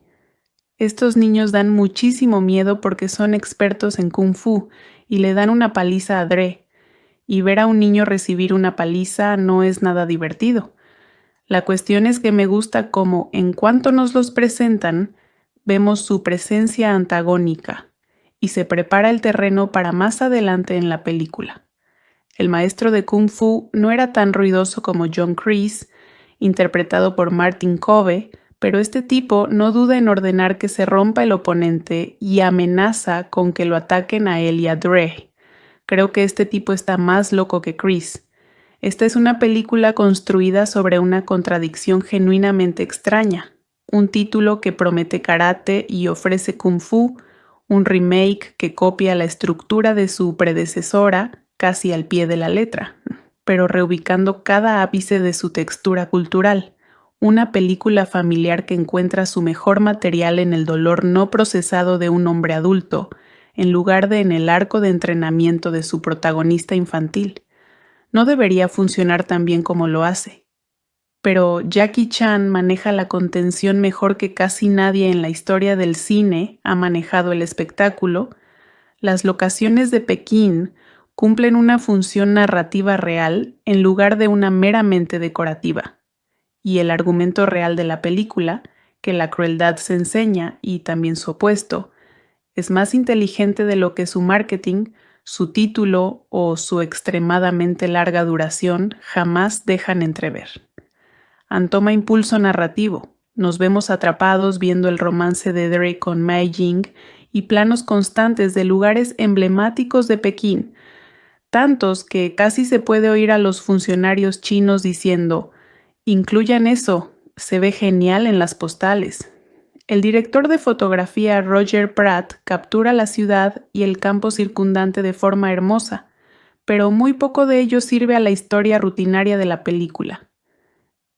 Speaker 1: Estos niños dan muchísimo miedo porque son expertos en Kung Fu y le dan una paliza a Dre, y ver a un niño recibir una paliza no es nada divertido. La cuestión es que me gusta cómo, en cuanto nos los presentan, vemos su presencia antagónica y se prepara el terreno para más adelante en la película. El maestro de Kung Fu no era tan ruidoso como John Kreese, interpretado por Martin Kove, pero este tipo no duda en ordenar que se rompa el oponente y amenaza con que lo ataquen a él y a Dre. Creo que este tipo está más loco que Kreese. Esta es una película construida sobre una contradicción genuinamente extraña, un título que promete karate y ofrece kung fu, un remake que copia la estructura de su predecesora casi al pie de la letra, pero reubicando cada ápice de su textura cultural, una película familiar que encuentra su mejor material en el dolor no procesado de un hombre adulto, en lugar de en el arco de entrenamiento de su protagonista infantil. No debería funcionar tan bien como lo hace. Pero Jackie Chan maneja la contención mejor que casi nadie en la historia del cine ha manejado el espectáculo. Las locaciones de Pekín cumplen una función narrativa real en lugar de una meramente decorativa. Y el argumento real de la película, que la crueldad se enseña y también su opuesto, es más inteligente de lo que su marketing, su título o su extremadamente larga duración jamás dejan entrever. Toma impulso narrativo. Nos vemos atrapados viendo el romance de Dre con Mei Jing y planos constantes de lugares emblemáticos de Pekín, tantos que casi se puede oír a los funcionarios chinos diciendo: «Incluyan eso, se ve genial en las postales». El director de fotografía Roger Pratt captura la ciudad y el campo circundante de forma hermosa, pero muy poco de ello sirve a la historia rutinaria de la película.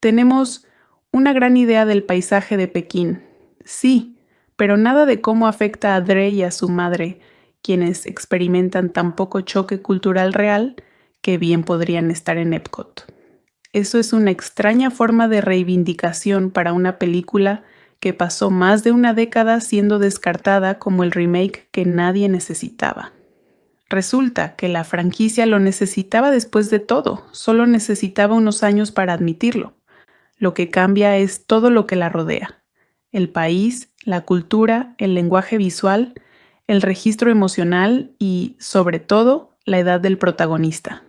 Speaker 1: Tenemos una gran idea del paisaje de Pekín, sí, pero nada de cómo afecta a Dre y a su madre, quienes experimentan tan poco choque cultural real que bien podrían estar en Epcot. Eso es una extraña forma de reivindicación para una película que pasó más de una década siendo descartada como el remake que nadie necesitaba. Resulta que la franquicia lo necesitaba después de todo, solo necesitaba unos años para admitirlo. Lo que cambia es todo lo que la rodea: el país, la cultura, el lenguaje visual, el registro emocional y, sobre todo, la edad del protagonista.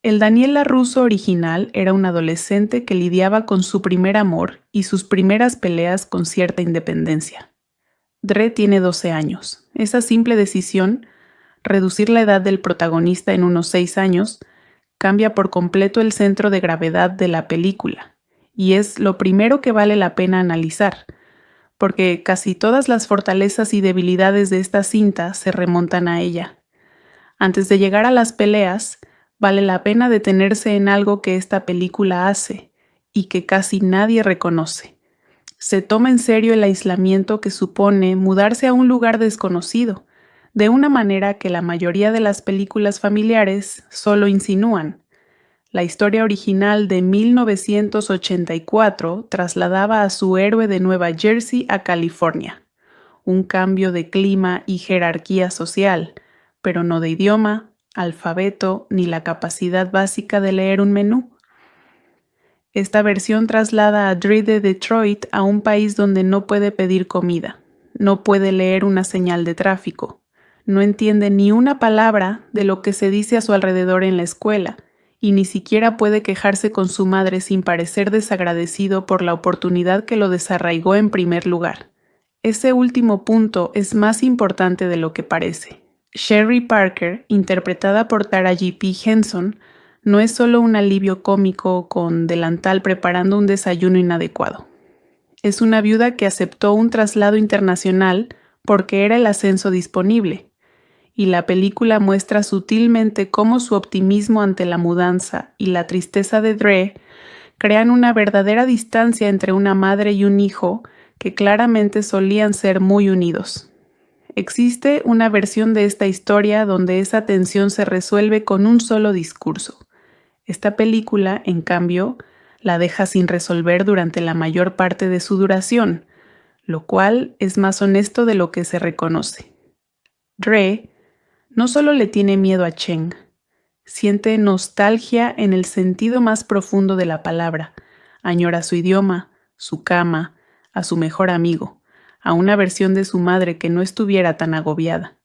Speaker 1: El Daniel LaRusso original era un adolescente que lidiaba con su primer amor y sus primeras peleas con cierta independencia. Dre tiene 12 años. Esa simple decisión, reducir la edad del protagonista en unos 6 años, cambia por completo el centro de gravedad de la película, y es lo primero que vale la pena analizar, porque casi todas las fortalezas y debilidades de esta cinta se remontan a ella. Antes de llegar a las peleas, vale la pena detenerse en algo que esta película hace y que casi nadie reconoce. Se toma en serio el aislamiento que supone mudarse a un lugar desconocido, de una manera que la mayoría de las películas familiares solo insinúan. La historia original de 1984 trasladaba a su héroe de Nueva Jersey a California. Un cambio de clima y jerarquía social, pero no de idioma, alfabeto ni la capacidad básica de leer un menú. Esta versión traslada a Dre de Detroit a un país donde no puede pedir comida, no puede leer una señal de tráfico, no entiende ni una palabra de lo que se dice a su alrededor en la escuela y ni siquiera puede quejarse con su madre sin parecer desagradecido por la oportunidad que lo desarraigó en primer lugar. Ese último punto es más importante de lo que parece. Sherry Parker, interpretada por Taraji P. Henson, no es solo un alivio cómico con delantal preparando un desayuno inadecuado. Es una viuda que aceptó un traslado internacional porque era el ascenso disponible, y la película muestra sutilmente cómo su optimismo ante la mudanza y la tristeza de Dre crean una verdadera distancia entre una madre y un hijo que claramente solían ser muy unidos. Existe una versión de esta historia donde esa tensión se resuelve con un solo discurso. Esta película, en cambio, la deja sin resolver durante la mayor parte de su duración, lo cual es más honesto de lo que se reconoce. Dre no solo le tiene miedo a Cheng, siente nostalgia en el sentido más profundo de la palabra, añora su idioma, su cama, a su mejor amigo, a una versión de su madre que no estuviera tan agobiada.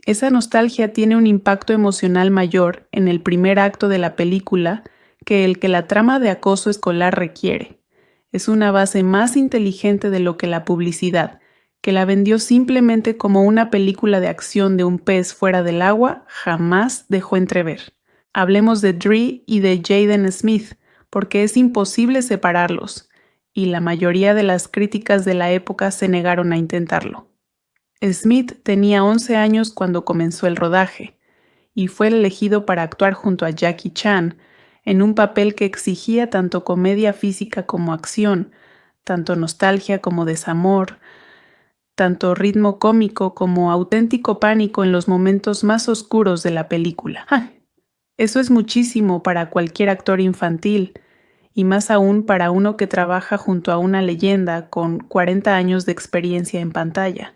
Speaker 1: Esa nostalgia tiene un impacto emocional mayor en el primer acto de la película que el que la trama de acoso escolar requiere. Es una base más inteligente de lo que la publicidad, que la vendió simplemente como una película de acción de un pez fuera del agua, jamás dejó entrever. Hablemos de Dre y de Jaden Smith, porque es imposible separarlos, y la mayoría de las críticas de la época se negaron a intentarlo. Smith tenía 11 años cuando comenzó el rodaje, y fue elegido para actuar junto a Jackie Chan en un papel que exigía tanto comedia física como acción, tanto nostalgia como desamor, tanto ritmo cómico como auténtico pánico en los momentos más oscuros de la película. Eso es muchísimo para cualquier actor infantil, y más aún para uno que trabaja junto a una leyenda con 40 años de experiencia en pantalla.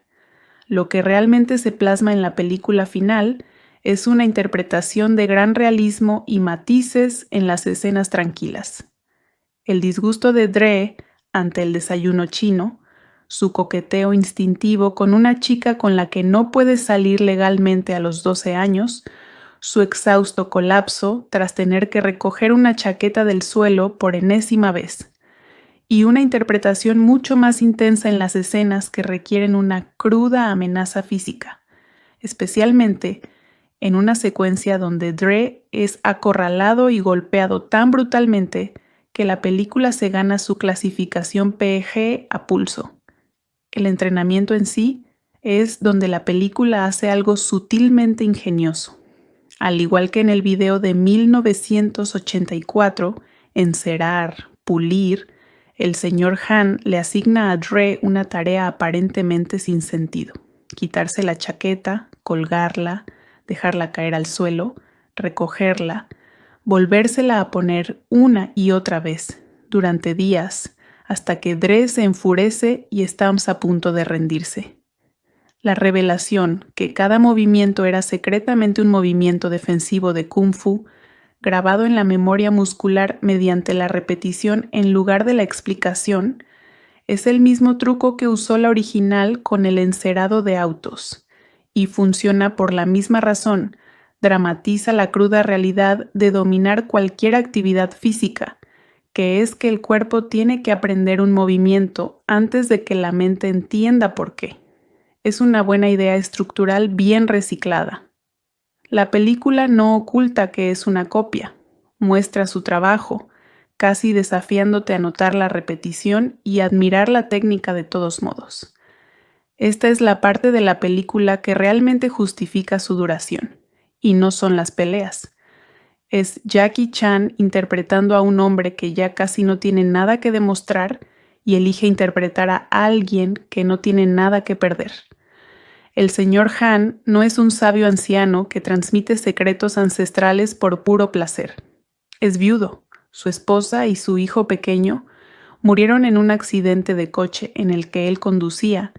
Speaker 1: Lo que realmente se plasma en la película final es una interpretación de gran realismo y matices en las escenas tranquilas. El disgusto de Dre ante el desayuno chino, su coqueteo instintivo con una chica con la que no puede salir legalmente a los 12 años, su exhausto colapso tras tener que recoger una chaqueta del suelo por enésima vez, y una interpretación mucho más intensa en las escenas que requieren una cruda amenaza física, especialmente en una secuencia donde Dre es acorralado y golpeado tan brutalmente que la película se gana su clasificación PG a pulso. El entrenamiento en sí es donde la película hace algo sutilmente ingenioso. Al igual que en el video de 1984, Encerar, Pulir, el señor Han le asigna a Dre una tarea aparentemente sin sentido: quitarse la chaqueta, colgarla, dejarla caer al suelo, recogerla, volvérsela a poner una y otra vez, durante días, hasta que Dre se enfurece y está a punto de rendirse. La revelación que cada movimiento era secretamente un movimiento defensivo de Kung Fu, grabado en la memoria muscular mediante la repetición en lugar de la explicación, es el mismo truco que usó la original con el encerado de autos, y funciona por la misma razón: dramatiza la cruda realidad de dominar cualquier actividad física, que es que el cuerpo tiene que aprender un movimiento antes de que la mente entienda por qué. Es una buena idea estructural bien reciclada. La película no oculta que es una copia, muestra su trabajo, casi desafiándote a notar la repetición y admirar la técnica de todos modos. Esta es la parte de la película que realmente justifica su duración, y no son las peleas. Es Jackie Chan interpretando a un hombre que ya casi no tiene nada que demostrar y elige interpretar a alguien que no tiene nada que perder. El señor Han no es un sabio anciano que transmite secretos ancestrales por puro placer. Es viudo. Su esposa y su hijo pequeño murieron en un accidente de coche en el que él conducía,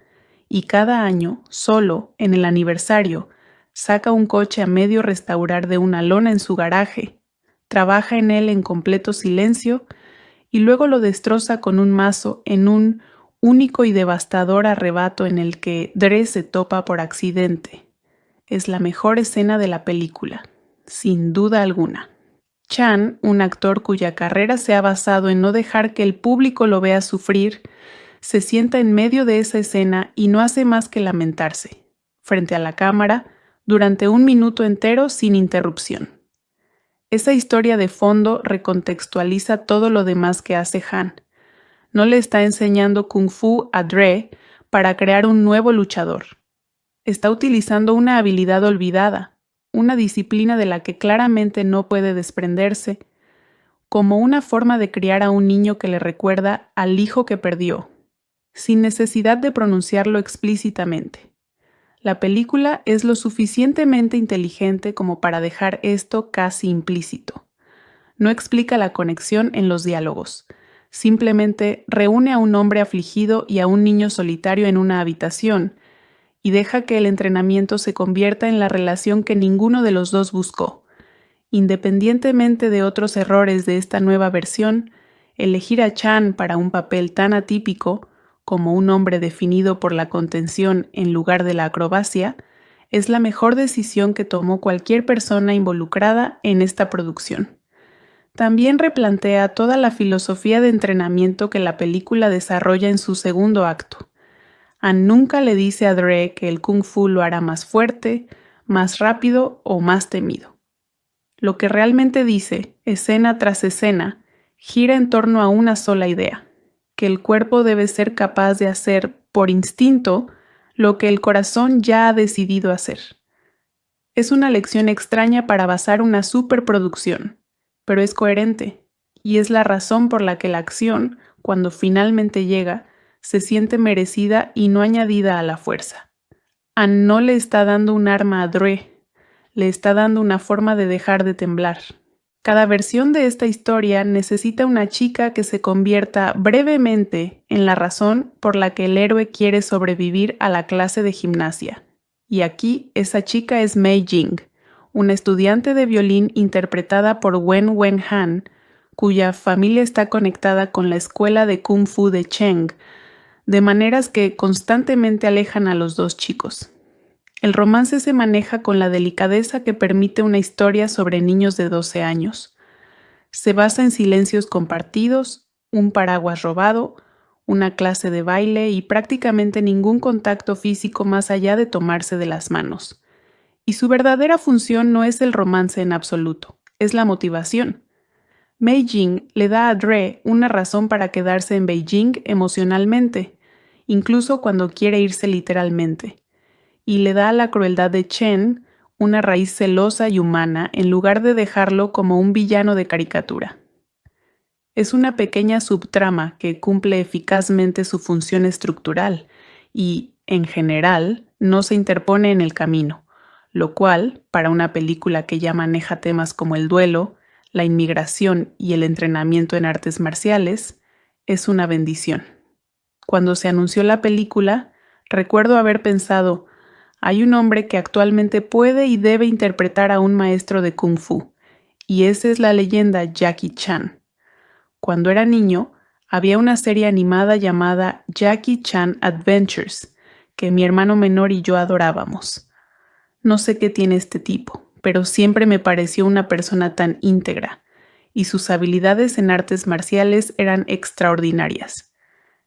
Speaker 1: y cada año, solo en el aniversario, saca un coche a medio restaurar de una lona en su garaje, trabaja en él en completo silencio y luego lo destroza con un mazo en un único y devastador arrebato en el que Dre se topa por accidente. Es la mejor escena de la película, sin duda alguna. Chan, un actor cuya carrera se ha basado en no dejar que el público lo vea sufrir, se sienta en medio de esa escena y no hace más que lamentarse, frente a la cámara, durante 1 minuto entero sin interrupción. Esa historia de fondo recontextualiza todo lo demás que hace Han. No le está enseñando Kung Fu a Dre para crear un nuevo luchador. Está utilizando una habilidad olvidada, una disciplina de la que claramente no puede desprenderse, como una forma de criar a un niño que le recuerda al hijo que perdió, sin necesidad de pronunciarlo explícitamente. La película es lo suficientemente inteligente como para dejar esto casi implícito. No explica la conexión en los diálogos. Simplemente reúne a un hombre afligido y a un niño solitario en una habitación y deja que el entrenamiento se convierta en la relación que ninguno de los dos buscó. Independientemente de otros errores de esta nueva versión, elegir a Chan para un papel tan atípico, como un hombre definido por la contención en lugar de la acrobacia, es la mejor decisión que tomó cualquier persona involucrada en esta producción. También replantea toda la filosofía de entrenamiento que la película desarrolla en su segundo acto. Han nunca le dice a Dre que el Kung Fu lo hará más fuerte, más rápido o más temido. Lo que realmente dice, escena tras escena, gira en torno a una sola idea, que el cuerpo debe ser capaz de hacer, por instinto, lo que el corazón ya ha decidido hacer. Es una lección extraña para basar una superproducción, pero es coherente, y es la razón por la que la acción, cuando finalmente llega, se siente merecida y no añadida a la fuerza. Anne no le está dando un arma a Dre, le está dando una forma de dejar de temblar. Cada versión de esta historia necesita una chica que se convierta brevemente en la razón por la que el héroe quiere sobrevivir a la clase de gimnasia. Y aquí esa chica es Mei Jing, una estudiante de violín interpretada por Wen Wen Han, cuya familia está conectada con la escuela de Kung Fu de Cheng, de maneras que constantemente alejan a los dos chicos. El romance se maneja con la delicadeza que permite una historia sobre niños de 12 años. Se basa en silencios compartidos, un paraguas robado, una clase de baile y prácticamente ningún contacto físico más allá de tomarse de las manos. Y su verdadera función no es el romance en absoluto, es la motivación. Mei Jing le da a Dre una razón para quedarse en Beijing emocionalmente, incluso cuando quiere irse literalmente, y le da a la crueldad de Chen una raíz celosa y humana en lugar de dejarlo como un villano de caricatura. Es una pequeña subtrama que cumple eficazmente su función estructural y, en general, no se interpone en el camino, lo cual, para una película que ya maneja temas como el duelo, la inmigración y el entrenamiento en artes marciales, es una bendición. Cuando se anunció la película, recuerdo haber pensado, hay un hombre que actualmente puede y debe interpretar a un maestro de Kung Fu, y esa es la leyenda Jackie Chan. Cuando era niño, había una serie animada llamada Jackie Chan Adventures, que mi hermano menor y yo adorábamos. No sé qué tiene este tipo, pero siempre me pareció una persona tan íntegra, y sus habilidades en artes marciales eran extraordinarias.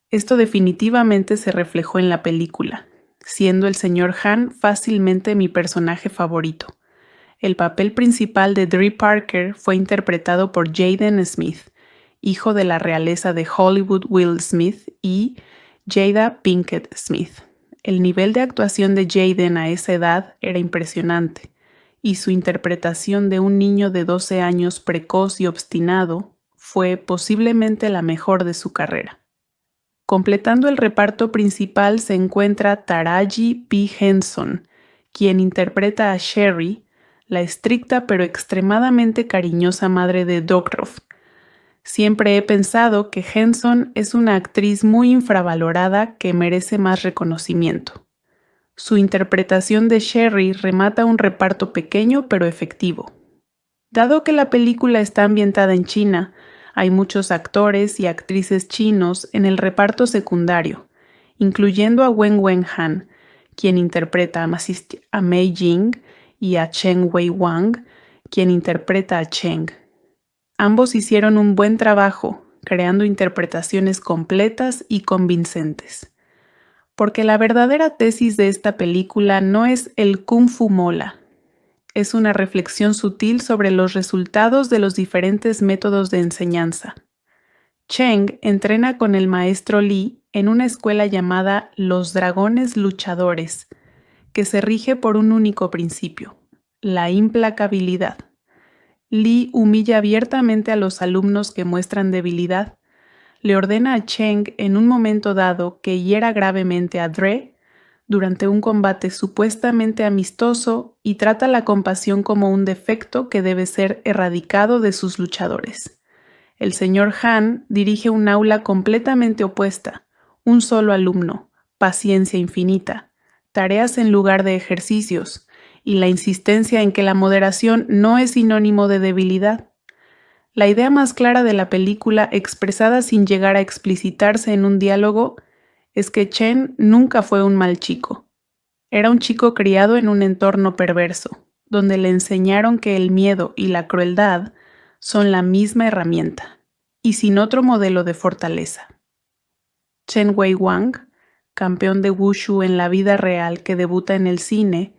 Speaker 1: Esto definitivamente se reflejó en la película, siendo el señor Han fácilmente mi personaje favorito. El papel principal de Dre Parker fue interpretado por Jaden Smith, hijo de la realeza de Hollywood Will Smith y Jada Pinkett Smith. El nivel de actuación de Jaden a esa edad era impresionante, y su interpretación de un niño de 12 años precoz y obstinado fue posiblemente la mejor de su carrera. Completando el reparto principal se encuentra Taraji P. Henson, quien interpreta a Sherry, la estricta pero extremadamente cariñosa madre de Dogrov. Siempre he pensado que Henson es una actriz muy infravalorada que merece más reconocimiento. Su interpretación de Sherry remata un reparto pequeño pero efectivo. Dado que la película está ambientada en China, hay muchos actores y actrices chinos en el reparto secundario, incluyendo a Wen Wen Han, quien interpreta a Mei Jing, y a Chen Wei Wang, quien interpreta a Cheng. Ambos hicieron un buen trabajo, creando interpretaciones completas y convincentes. Porque la verdadera tesis de esta película no es el Kung Fu mola. Es una reflexión sutil sobre los resultados de los diferentes métodos de enseñanza. Cheng entrena con el maestro Li en una escuela llamada Los Dragones Luchadores, que se rige por un único principio, la implacabilidad. Li humilla abiertamente a los alumnos que muestran debilidad. Le ordena a Cheng en un momento dado que hiera gravemente a Dre durante un combate supuestamente amistoso y trata la compasión como un defecto que debe ser erradicado de sus luchadores. El señor Han dirige un aula completamente opuesta, un solo alumno, paciencia infinita, tareas en lugar de ejercicios, y la insistencia en que la moderación no es sinónimo de debilidad. La idea más clara de la película, expresada sin llegar a explicitarse en un diálogo, es que Chen nunca fue un mal chico. Era un chico criado en un entorno perverso, donde le enseñaron que el miedo y la crueldad son la misma herramienta, y sin otro modelo de fortaleza. Chen Wei Wang, campeón de Wushu en la vida real que debuta en el cine,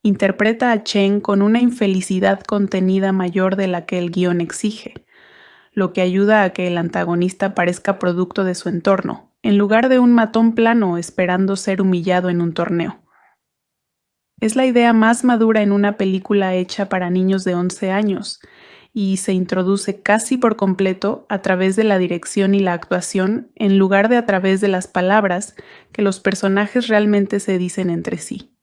Speaker 1: interpreta a Chen con una infelicidad contenida mayor de la que el guión exige, lo que ayuda a que el antagonista parezca producto de su entorno, en lugar de un matón plano esperando ser humillado en un torneo. Es la idea más madura en una película hecha para niños de 11 años y se introduce casi por completo a través de la dirección y la actuación en lugar de a través de las palabras que los personajes realmente se dicen entre sí.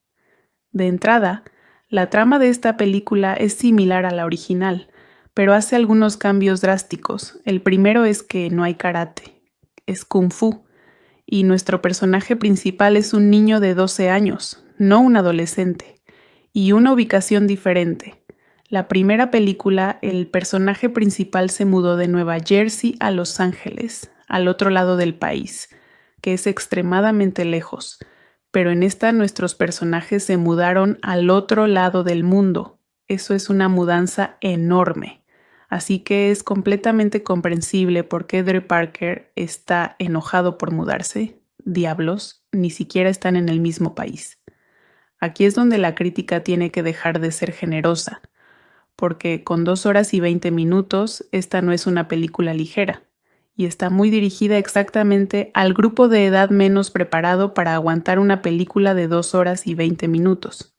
Speaker 1: De entrada, la trama de esta película es similar a la original, pero hace algunos cambios drásticos. El primero es que no hay karate, es kung fu, y nuestro personaje principal es un niño de 12 años, no un adolescente, y una ubicación diferente. La primera película, el personaje principal se mudó de Nueva Jersey a Los Ángeles, al otro lado del país, que es extremadamente lejos, pero en esta nuestros personajes se mudaron al otro lado del mundo. Eso es una mudanza enorme. Así que es completamente comprensible por qué Dre Parker está enojado por mudarse. Diablos, ni siquiera están en el mismo país. Aquí es donde la crítica tiene que dejar de ser generosa, porque con 2 horas y 20 minutos esta no es una película ligera, y está muy dirigida exactamente al grupo de edad menos preparado para aguantar una película de 2 horas y 20 minutos.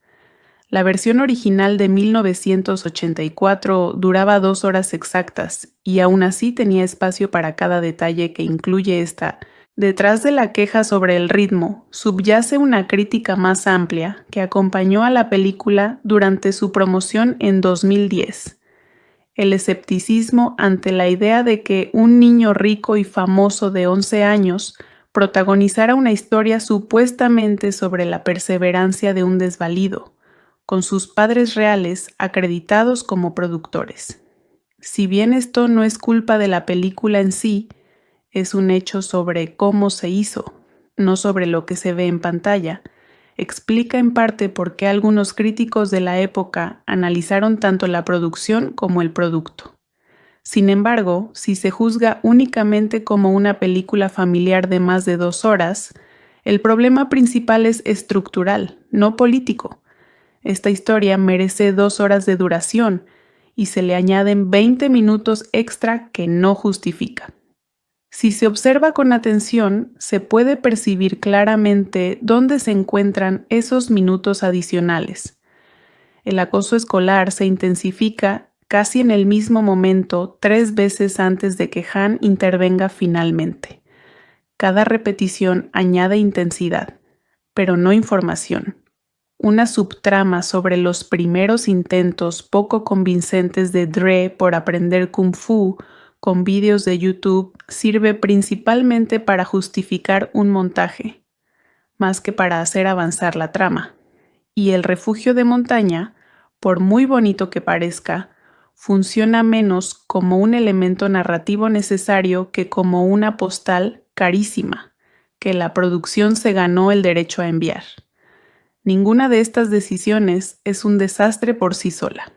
Speaker 1: La versión original de 1984 duraba 2 horas exactas y aún así tenía espacio para cada detalle que incluye esta. Detrás de la queja sobre el ritmo subyace una crítica más amplia que acompañó a la película durante su promoción en 2010. El escepticismo ante la idea de que un niño rico y famoso de 11 años protagonizara una historia supuestamente sobre la perseverancia de un desvalido, con sus padres reales acreditados como productores. Si bien esto no es culpa de la película en sí, es un hecho sobre cómo se hizo, no sobre lo que se ve en pantalla, explica en parte por qué algunos críticos de la época analizaron tanto la producción como el producto. Sin embargo, si se juzga únicamente como una película familiar de más de 2 horas, el problema principal es estructural, no político. Esta historia merece 2 horas de duración y se le añaden 20 minutos extra que no justifica. Si se observa con atención, se puede percibir claramente dónde se encuentran esos minutos adicionales. El acoso escolar se intensifica casi en el mismo momento 3 veces antes de que Han intervenga finalmente. Cada repetición añade intensidad, pero no información. Una subtrama sobre los primeros intentos poco convincentes de Dre por aprender Kung Fu con vídeos de YouTube sirve principalmente para justificar un montaje, más que para hacer avanzar la trama. Y el refugio de montaña, por muy bonito que parezca, funciona menos como un elemento narrativo necesario que como una postal carísima, que la producción se ganó el derecho a enviar. Ninguna de estas decisiones es un desastre por sí sola.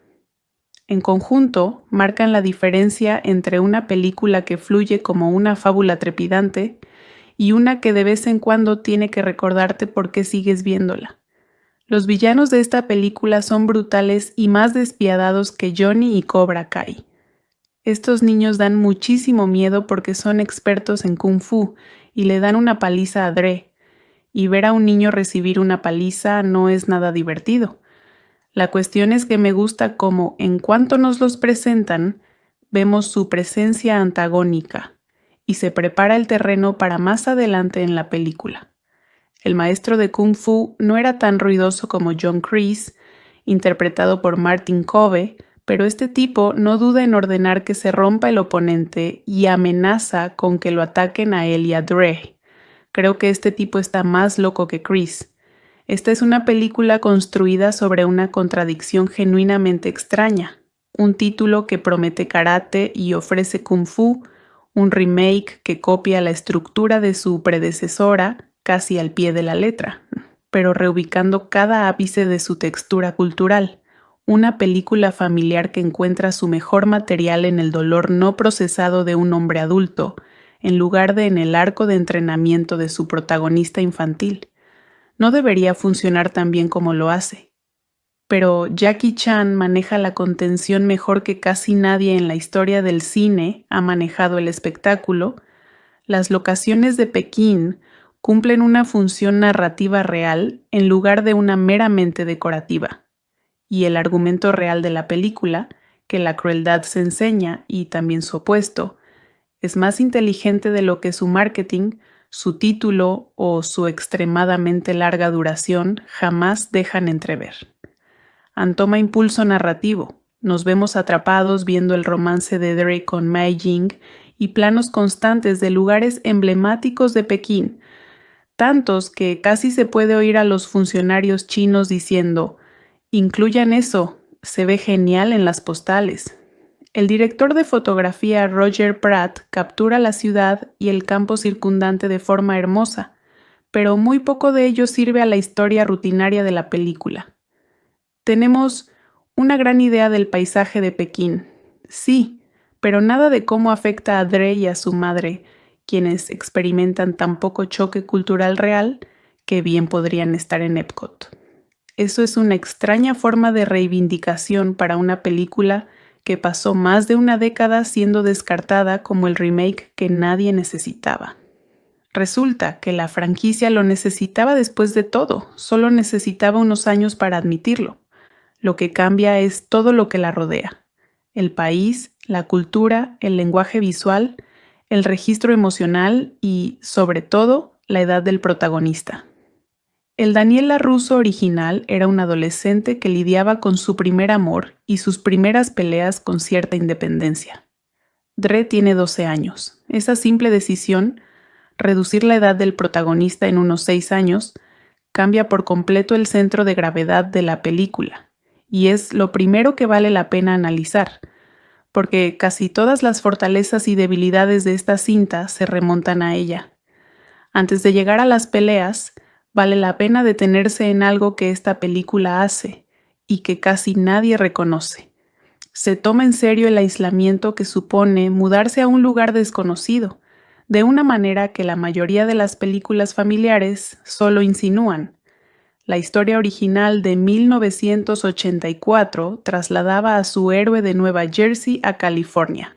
Speaker 1: En conjunto, marcan la diferencia entre una película que fluye como una fábula trepidante y una que de vez en cuando tiene que recordarte por qué sigues viéndola. Los villanos de esta película son brutales y más despiadados que Johnny y Cobra Kai. Estos niños dan muchísimo miedo porque son expertos en Kung Fu y le dan una paliza a Dre, y ver a un niño recibir una paliza no es nada divertido. La cuestión es que me gusta cómo, en cuanto nos los presentan, vemos su presencia antagónica y se prepara el terreno para más adelante en la película. El maestro de Kung Fu no era tan ruidoso como John Kreese, interpretado por Martin Kove, pero este tipo no duda en ordenar que se rompa el oponente y amenaza con que lo ataquen a él y a Dre. Creo que este tipo está más loco que Kreese. Esta es una película construida sobre una contradicción genuinamente extraña, un título que promete karate y ofrece kung fu, un remake que copia la estructura de su predecesora casi al pie de la letra, pero reubicando cada ápice de su textura cultural, una película familiar que encuentra su mejor material en el dolor no procesado de un hombre adulto, en lugar de en el arco de entrenamiento de su protagonista infantil. No debería funcionar tan bien como lo hace. pero Jackie Chan maneja la contención mejor que casi nadie en la historia del cine ha manejado el espectáculo. Las locaciones de Pekín cumplen una función narrativa real en lugar de una meramente decorativa. Y el argumento real de la película, que la crueldad se enseña y también su opuesto, es más inteligente de lo que su marketing, su título o su extremadamente larga duración jamás dejan entrever. Toma impulso narrativo. Nos vemos atrapados viendo el romance de Dre con Mei Jing y planos constantes de lugares emblemáticos de Pekín, tantos que casi se puede oír a los funcionarios chinos diciendo: «Incluyan eso, se ve genial en las postales». El director de fotografía Roger Pratt captura la ciudad y el campo circundante de forma hermosa, pero muy poco de ello sirve a la historia rutinaria de la película. Tenemos una gran idea del paisaje de Pekín, sí, pero nada de cómo afecta a Dre y a su madre, quienes experimentan tan poco choque cultural real que bien podrían estar en Epcot. Eso es una extraña forma de reivindicación para una película que pasó más de una década siendo descartada como el remake que nadie necesitaba. Resulta que la franquicia lo necesitaba después de todo, solo necesitaba unos años para admitirlo. Lo que cambia es todo lo que la rodea: el país, la cultura, el lenguaje visual, el registro emocional y, sobre todo, la edad del protagonista. El Daniel LaRusso original era un adolescente que lidiaba con su primer amor y sus primeras peleas con cierta independencia. Dre tiene 12 años. Esa simple decisión, reducir la edad del protagonista en unos 6 años, cambia por completo el centro de gravedad de la película. Y es lo primero que vale la pena analizar, porque casi todas las fortalezas y debilidades de esta cinta se remontan a ella. Antes de llegar a las peleas, vale la pena detenerse en algo que esta película hace y que casi nadie reconoce. Se toma en serio el aislamiento que supone mudarse a un lugar desconocido, de una manera que la mayoría de las películas familiares solo insinúan. La historia original de 1984 trasladaba a su héroe de Nueva Jersey a California.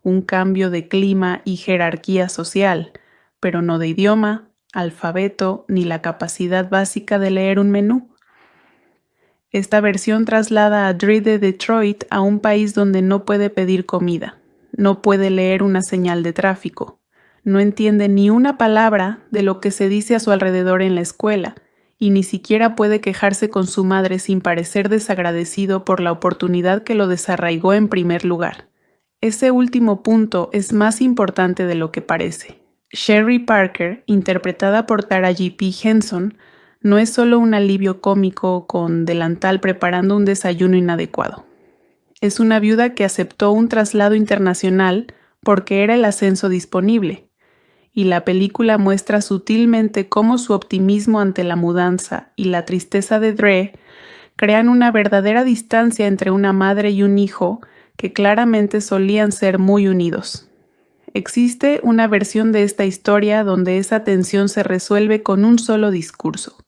Speaker 1: Un cambio de clima y jerarquía social, pero no de idioma, alfabeto ni la capacidad básica de leer un menú. Esta versión traslada a Dre de Detroit a un país donde no puede pedir comida, no puede leer una señal de tráfico, no entiende ni una palabra de lo que se dice a su alrededor en la escuela, y ni siquiera puede quejarse con su madre sin parecer desagradecido por la oportunidad que lo desarraigó en primer lugar. Ese último punto es más importante de lo que parece. Sherry Parker, interpretada por Taraji P. Henson, no es solo un alivio cómico con delantal preparando un desayuno inadecuado. Es una viuda que aceptó un traslado internacional porque era el ascenso disponible, y la película muestra sutilmente cómo su optimismo ante la mudanza y la tristeza de Dre crean una verdadera distancia entre una madre y un hijo que claramente solían ser muy unidos. Existe una versión de esta historia donde esa tensión se resuelve con un solo discurso.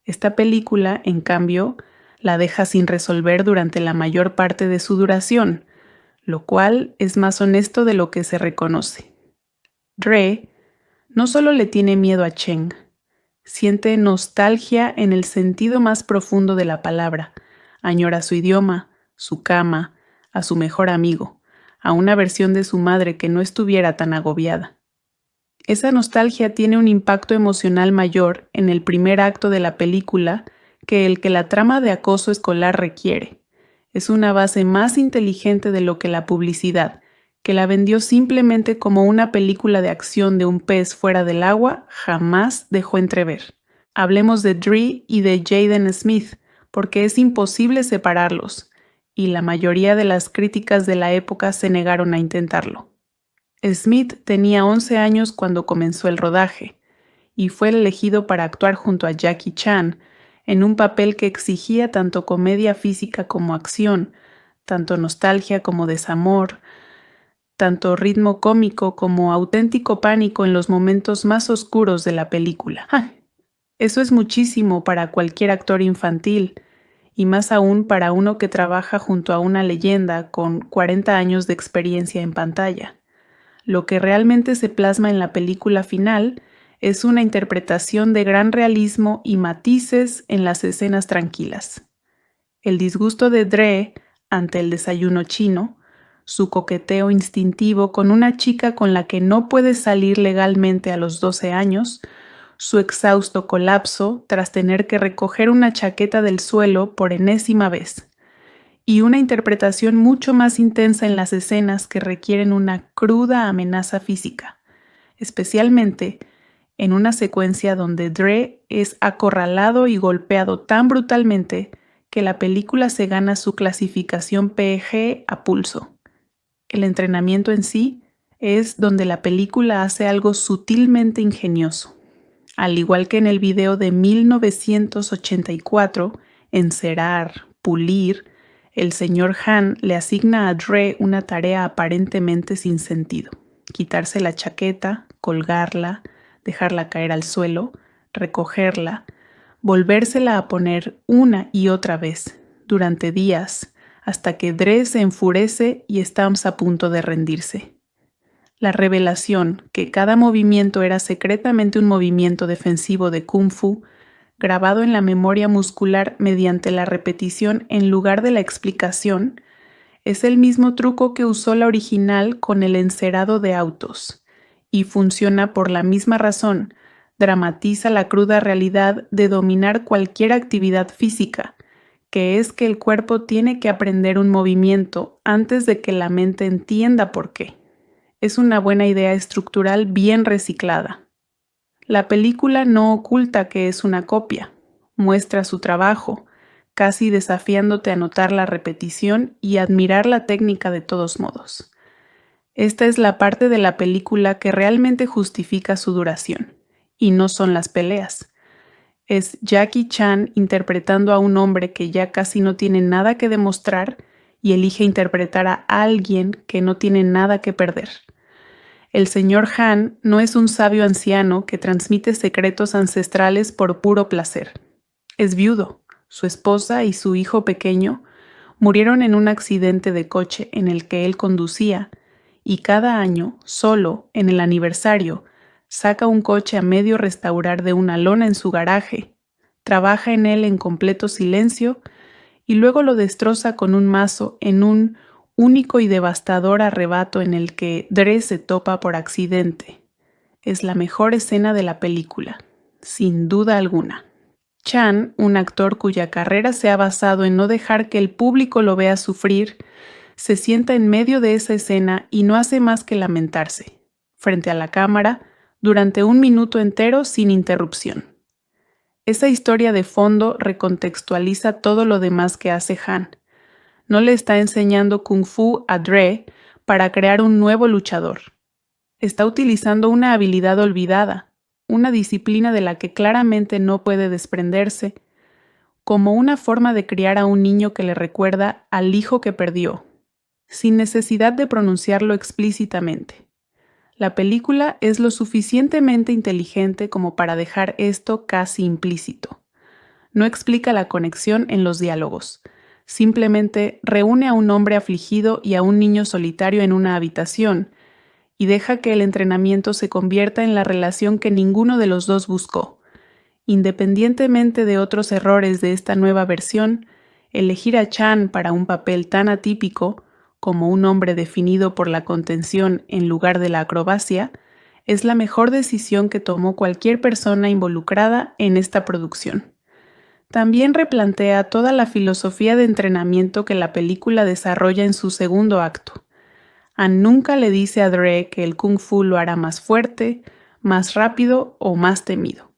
Speaker 1: Esta película, en cambio, la deja sin resolver durante la mayor parte de su duración, lo cual es más honesto de lo que se reconoce. Dre no solo le tiene miedo a Cheng, siente nostalgia en el sentido más profundo de la palabra, añora su idioma, su cama, a su mejor amigo, a una versión de su madre que no estuviera tan agobiada. Esa nostalgia tiene un impacto emocional mayor en el primer acto de la película que el que la trama de acoso escolar requiere. Es una base más inteligente de lo que la publicidad, que la vendió simplemente como una película de acción de un pez fuera del agua, jamás dejó entrever. Hablemos de Dre y de Jaden Smith, porque es imposible separarlos, y la mayoría de las críticas de la época se negaron a intentarlo. Smith tenía 11 años cuando comenzó el rodaje, y fue elegido para actuar junto a Jackie Chan, en un papel que exigía tanto comedia física como acción, tanto nostalgia como desamor, tanto ritmo cómico como auténtico pánico en los momentos más oscuros de la película. Eso es muchísimo para cualquier actor infantil, y más aún para uno que trabaja junto a una leyenda con 40 años de experiencia en pantalla. Lo que realmente se plasma en la película final es una interpretación de gran realismo y matices en las escenas tranquilas. El disgusto de Dre ante el desayuno chino, su coqueteo instintivo con una chica con la que no puede salir legalmente a los 12 años, su exhausto colapso tras tener que recoger una chaqueta del suelo por enésima vez, y una interpretación mucho más intensa en las escenas que requieren una cruda amenaza física, especialmente en una secuencia donde Dre es acorralado y golpeado tan brutalmente que la película se gana su clasificación PG a pulso. El entrenamiento en sí es donde la película hace algo sutilmente ingenioso. Al igual que en el video de 1984, Encerar, Pulir, el señor Han le asigna a Dre una tarea aparentemente sin sentido: quitarse la chaqueta, colgarla, dejarla caer al suelo, recogerla, volvérsela a poner una y otra vez, durante días, hasta que Dre se enfurece y está a punto de rendirse. La revelación que cada movimiento era secretamente un movimiento defensivo de Kung Fu, grabado en la memoria muscular mediante la repetición en lugar de la explicación, es el mismo truco que usó la original con el encerado de autos, y funciona por la misma razón. Dramatiza la cruda realidad de dominar cualquier actividad física, que es que el cuerpo tiene que aprender un movimiento antes de que la mente entienda por qué. Es una buena idea estructural bien reciclada. La película no oculta que es una copia, muestra su trabajo, casi desafiándote a notar la repetición y admirar la técnica de todos modos. Esta es la parte de la película que realmente justifica su duración, y no son las peleas. Es Jackie Chan interpretando a un hombre que ya casi no tiene nada que demostrar y elige interpretar a alguien que no tiene nada que perder. El señor Han no es un sabio anciano que transmite secretos ancestrales por puro placer. Es viudo. Su esposa y su hijo pequeño murieron en un accidente de coche en el que él conducía, y cada año, solo en el aniversario, saca un coche a medio restaurar de una lona en su garaje, trabaja en él en completo silencio y luego lo destroza con un mazo en un único y devastador arrebato en el que Dre se topa por accidente. Es la mejor escena de la película, sin duda alguna. Chan, un actor cuya carrera se ha basado en no dejar que el público lo vea sufrir, se sienta en medio de esa escena y no hace más que lamentarse, frente a la cámara, durante 1 minuto entero sin interrupción. Esa historia de fondo recontextualiza todo lo demás que hace Han. No le está enseñando Kung Fu a Dre para crear un nuevo luchador. Está utilizando una habilidad olvidada, una disciplina de la que claramente no puede desprenderse, como una forma de criar a un niño que le recuerda al hijo que perdió, sin necesidad de pronunciarlo explícitamente. La película es lo suficientemente inteligente como para dejar esto casi implícito. No explica la conexión en los diálogos. Simplemente reúne a un hombre afligido y a un niño solitario en una habitación y deja que el entrenamiento se convierta en la relación que ninguno de los dos buscó. Independientemente de otros errores de esta nueva versión, elegir a Chan para un papel tan atípico, como un hombre definido por la contención en lugar de la acrobacia, es la mejor decisión que tomó cualquier persona involucrada en esta producción. También replantea toda la filosofía de entrenamiento que la película desarrolla en su segundo acto. Han nunca le dice a Dre que el Kung Fu lo hará más fuerte, más rápido o más temido.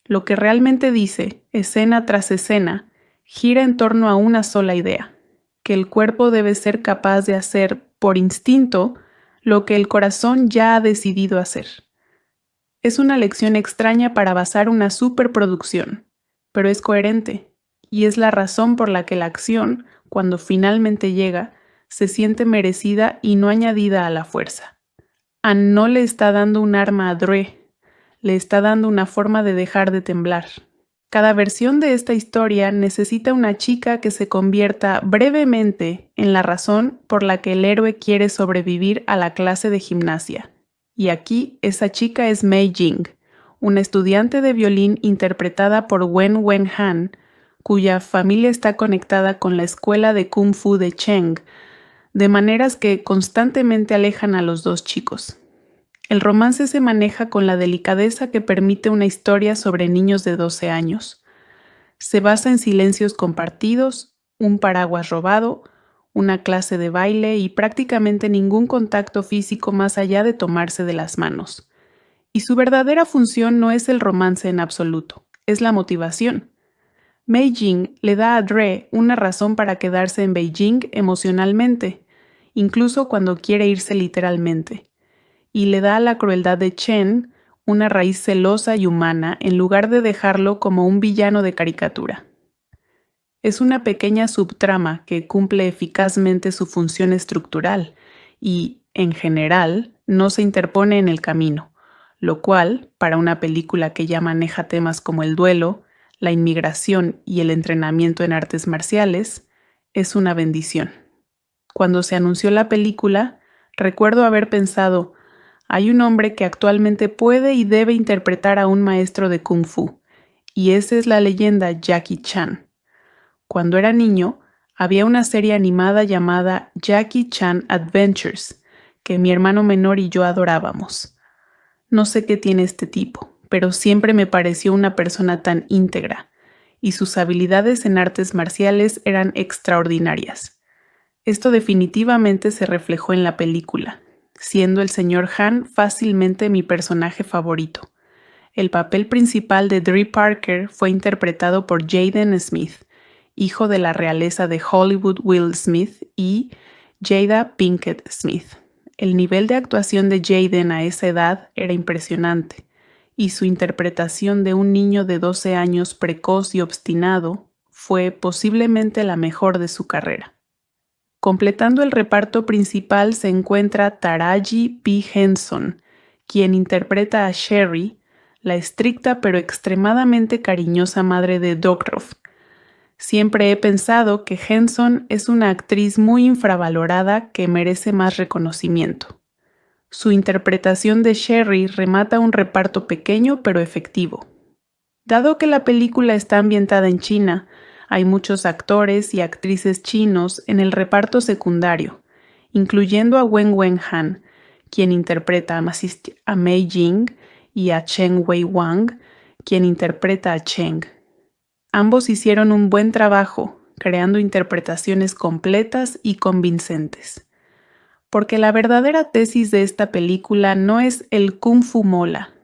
Speaker 1: Lo que realmente dice, escena tras escena, gira en torno a una sola idea: que el cuerpo debe ser capaz de hacer, por instinto, lo que el corazón ya ha decidido hacer. Es una lección extraña para basar una superproducción, pero es coherente, y es la razón por la que la acción, cuando finalmente llega, se siente merecida y no añadida a la fuerza. Han no le está dando un arma a Dre, le está dando una forma de dejar de temblar. Cada versión de esta historia necesita una chica que se convierta brevemente en la razón por la que el héroe quiere sobrevivir a la clase de gimnasia. Y aquí esa chica es Mei Jing, una estudiante de violín interpretada por Wen Wen-han, cuya familia está conectada con la escuela de Kung Fu de Cheng, de maneras que constantemente alejan a los dos chicos. El romance se maneja con la delicadeza que permite una historia sobre niños de 12 años. Se basa en silencios compartidos, un paraguas robado, una clase de baile y prácticamente ningún contacto físico más allá de tomarse de las manos. Y su verdadera función no es el romance en absoluto, es la motivación. Mei Jing le da a Dre una razón para quedarse en Beijing emocionalmente, incluso cuando quiere irse literalmente, y le da a la crueldad de Chen una raíz celosa y humana en lugar de dejarlo como un villano de caricatura. Es una pequeña subtrama que cumple eficazmente su función estructural y, en general, no se interpone en el camino, lo cual, para una película que ya maneja temas como el duelo, la inmigración y el entrenamiento en artes marciales, es una bendición. Cuando se anunció la película, recuerdo haber pensado, hay un hombre que actualmente puede y debe interpretar a un maestro de Kung Fu, y esa es la leyenda Jackie Chan. Cuando era niño, había una serie animada llamada Jackie Chan Adventures, que mi hermano menor y yo adorábamos. No sé qué tiene este tipo, pero siempre me pareció una persona tan íntegra, y sus habilidades en artes marciales eran extraordinarias. Esto definitivamente se reflejó en la película, siendo el Sr. Han fácilmente mi personaje favorito. El papel principal de Dre Parker fue interpretado por Jaden Smith, hijo de la realeza de Hollywood Will Smith y Jada Pinkett Smith. El nivel de actuación de Jaden a esa edad era impresionante, y su interpretación de un niño de 12 años precoz y obstinado fue posiblemente la mejor de su carrera. Completando el reparto principal se encuentra Taraji P. Henson, quien interpreta a Sherry, la estricta pero extremadamente cariñosa madre de Doctorow. Siempre he pensado que Henson es una actriz muy infravalorada que merece más reconocimiento. Su interpretación de Sherry remata un reparto pequeño pero efectivo. Dado que la película está ambientada en China, hay muchos actores y actrices chinos en el reparto secundario, incluyendo a Wen Wen-han, quien interpreta a Mei Jing, y a Chen Wei-wang, quien interpreta a Cheng. Ambos hicieron un buen trabajo, creando interpretaciones completas y convincentes. Porque la verdadera tesis de esta película no es el Kung Fu mola.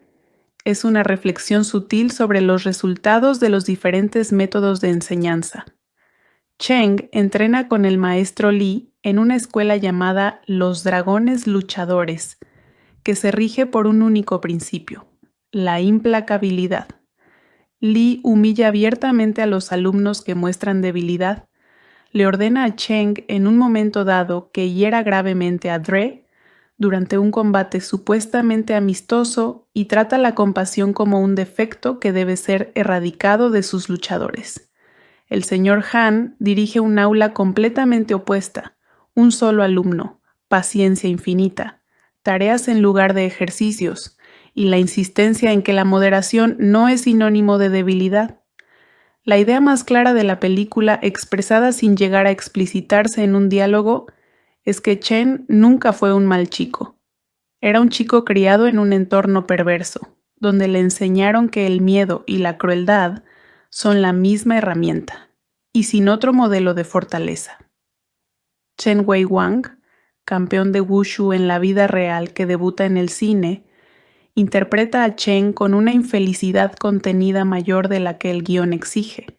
Speaker 1: Es una reflexión sutil sobre los resultados de los diferentes métodos de enseñanza. Cheng entrena con el maestro Li en una escuela llamada Los Dragones Luchadores, que se rige por un único principio, la implacabilidad. Li humilla abiertamente a los alumnos que muestran debilidad. Le ordena a Cheng en un momento dado que hiera gravemente a Dre durante un combate supuestamente amistoso y trata la compasión como un defecto que debe ser erradicado de sus luchadores. El Sr. Han dirige un aula completamente opuesta, un solo alumno, paciencia infinita, tareas en lugar de ejercicios, y la insistencia en que la moderación no es sinónimo de debilidad. La idea más clara de la película, expresada sin llegar a explicitarse en un diálogo, es que Chen nunca fue un mal chico. Era un chico criado en un entorno perverso, donde le enseñaron que el miedo y la crueldad son la misma herramienta, y sin otro modelo de fortaleza. Chen Wei-wang, campeón de Wushu en la vida real que debuta en el cine, interpreta a Chen con una infelicidad contenida mayor de la que el guión exige,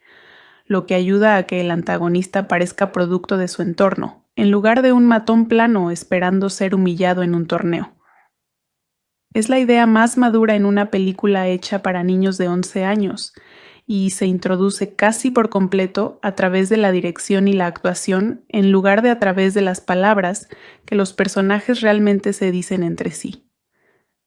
Speaker 1: lo que ayuda a que el antagonista parezca producto de su entorno, en lugar de un matón plano esperando ser humillado en un torneo. Es la idea más madura en una película hecha para niños de 11 años y se introduce casi por completo a través de la dirección y la actuación en lugar de a través de las palabras que los personajes realmente se dicen entre sí.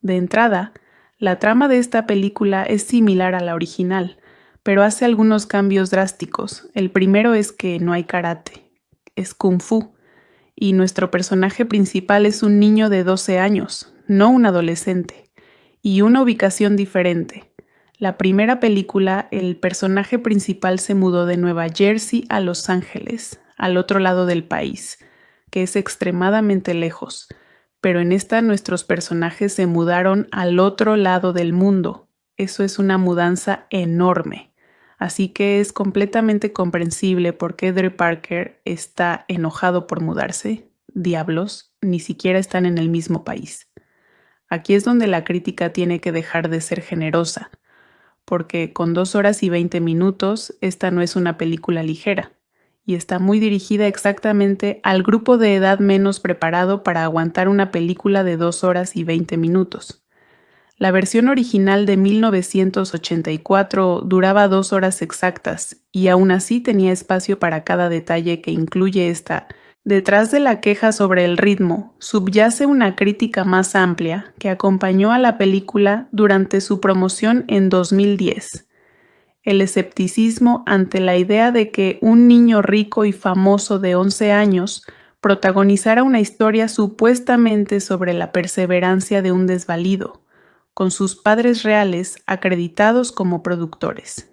Speaker 1: De entrada, la trama de esta película es similar a la original, pero hace algunos cambios drásticos. El primero es que no hay karate, es kung fu, y nuestro personaje principal es un niño de 12 años, no un adolescente, y una ubicación diferente. La primera película, el personaje principal se mudó de Nueva Jersey a Los Ángeles, al otro lado del país, que es extremadamente lejos, pero en esta nuestros personajes se mudaron al otro lado del mundo. Eso es una mudanza enorme. Así que es completamente comprensible por qué Dre Parker está enojado por mudarse. Diablos, ni siquiera están en el mismo país. Aquí es donde la crítica tiene que dejar de ser generosa, porque con 2 horas y 20 minutos esta no es una película ligera, y está muy dirigida exactamente al grupo de edad menos preparado para aguantar una película de 2 horas y 20 minutos. La versión original de 1984 duraba 2 horas exactas y aún así tenía espacio para cada detalle que incluye esta. Detrás de la queja sobre el ritmo subyace una crítica más amplia que acompañó a la película durante su promoción en 2010. El escepticismo ante la idea de que un niño rico y famoso de 11 años protagonizara una historia supuestamente sobre la perseverancia de un desvalido, con sus padres reales acreditados como productores.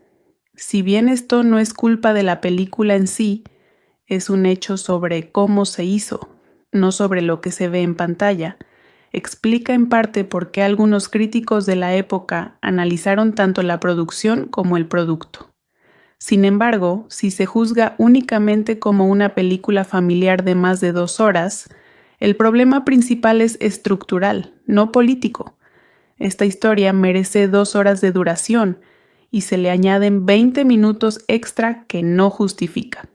Speaker 1: Si bien esto no es culpa de la película en sí, es un hecho sobre cómo se hizo, no sobre lo que se ve en pantalla, explica en parte por qué algunos críticos de la época analizaron tanto la producción como el producto. Sin embargo, si se juzga únicamente como una película familiar de más de 2 horas, el problema principal es estructural, no político. Esta historia merece 2 horas de duración y se le añaden 20 minutos extra que no justifica.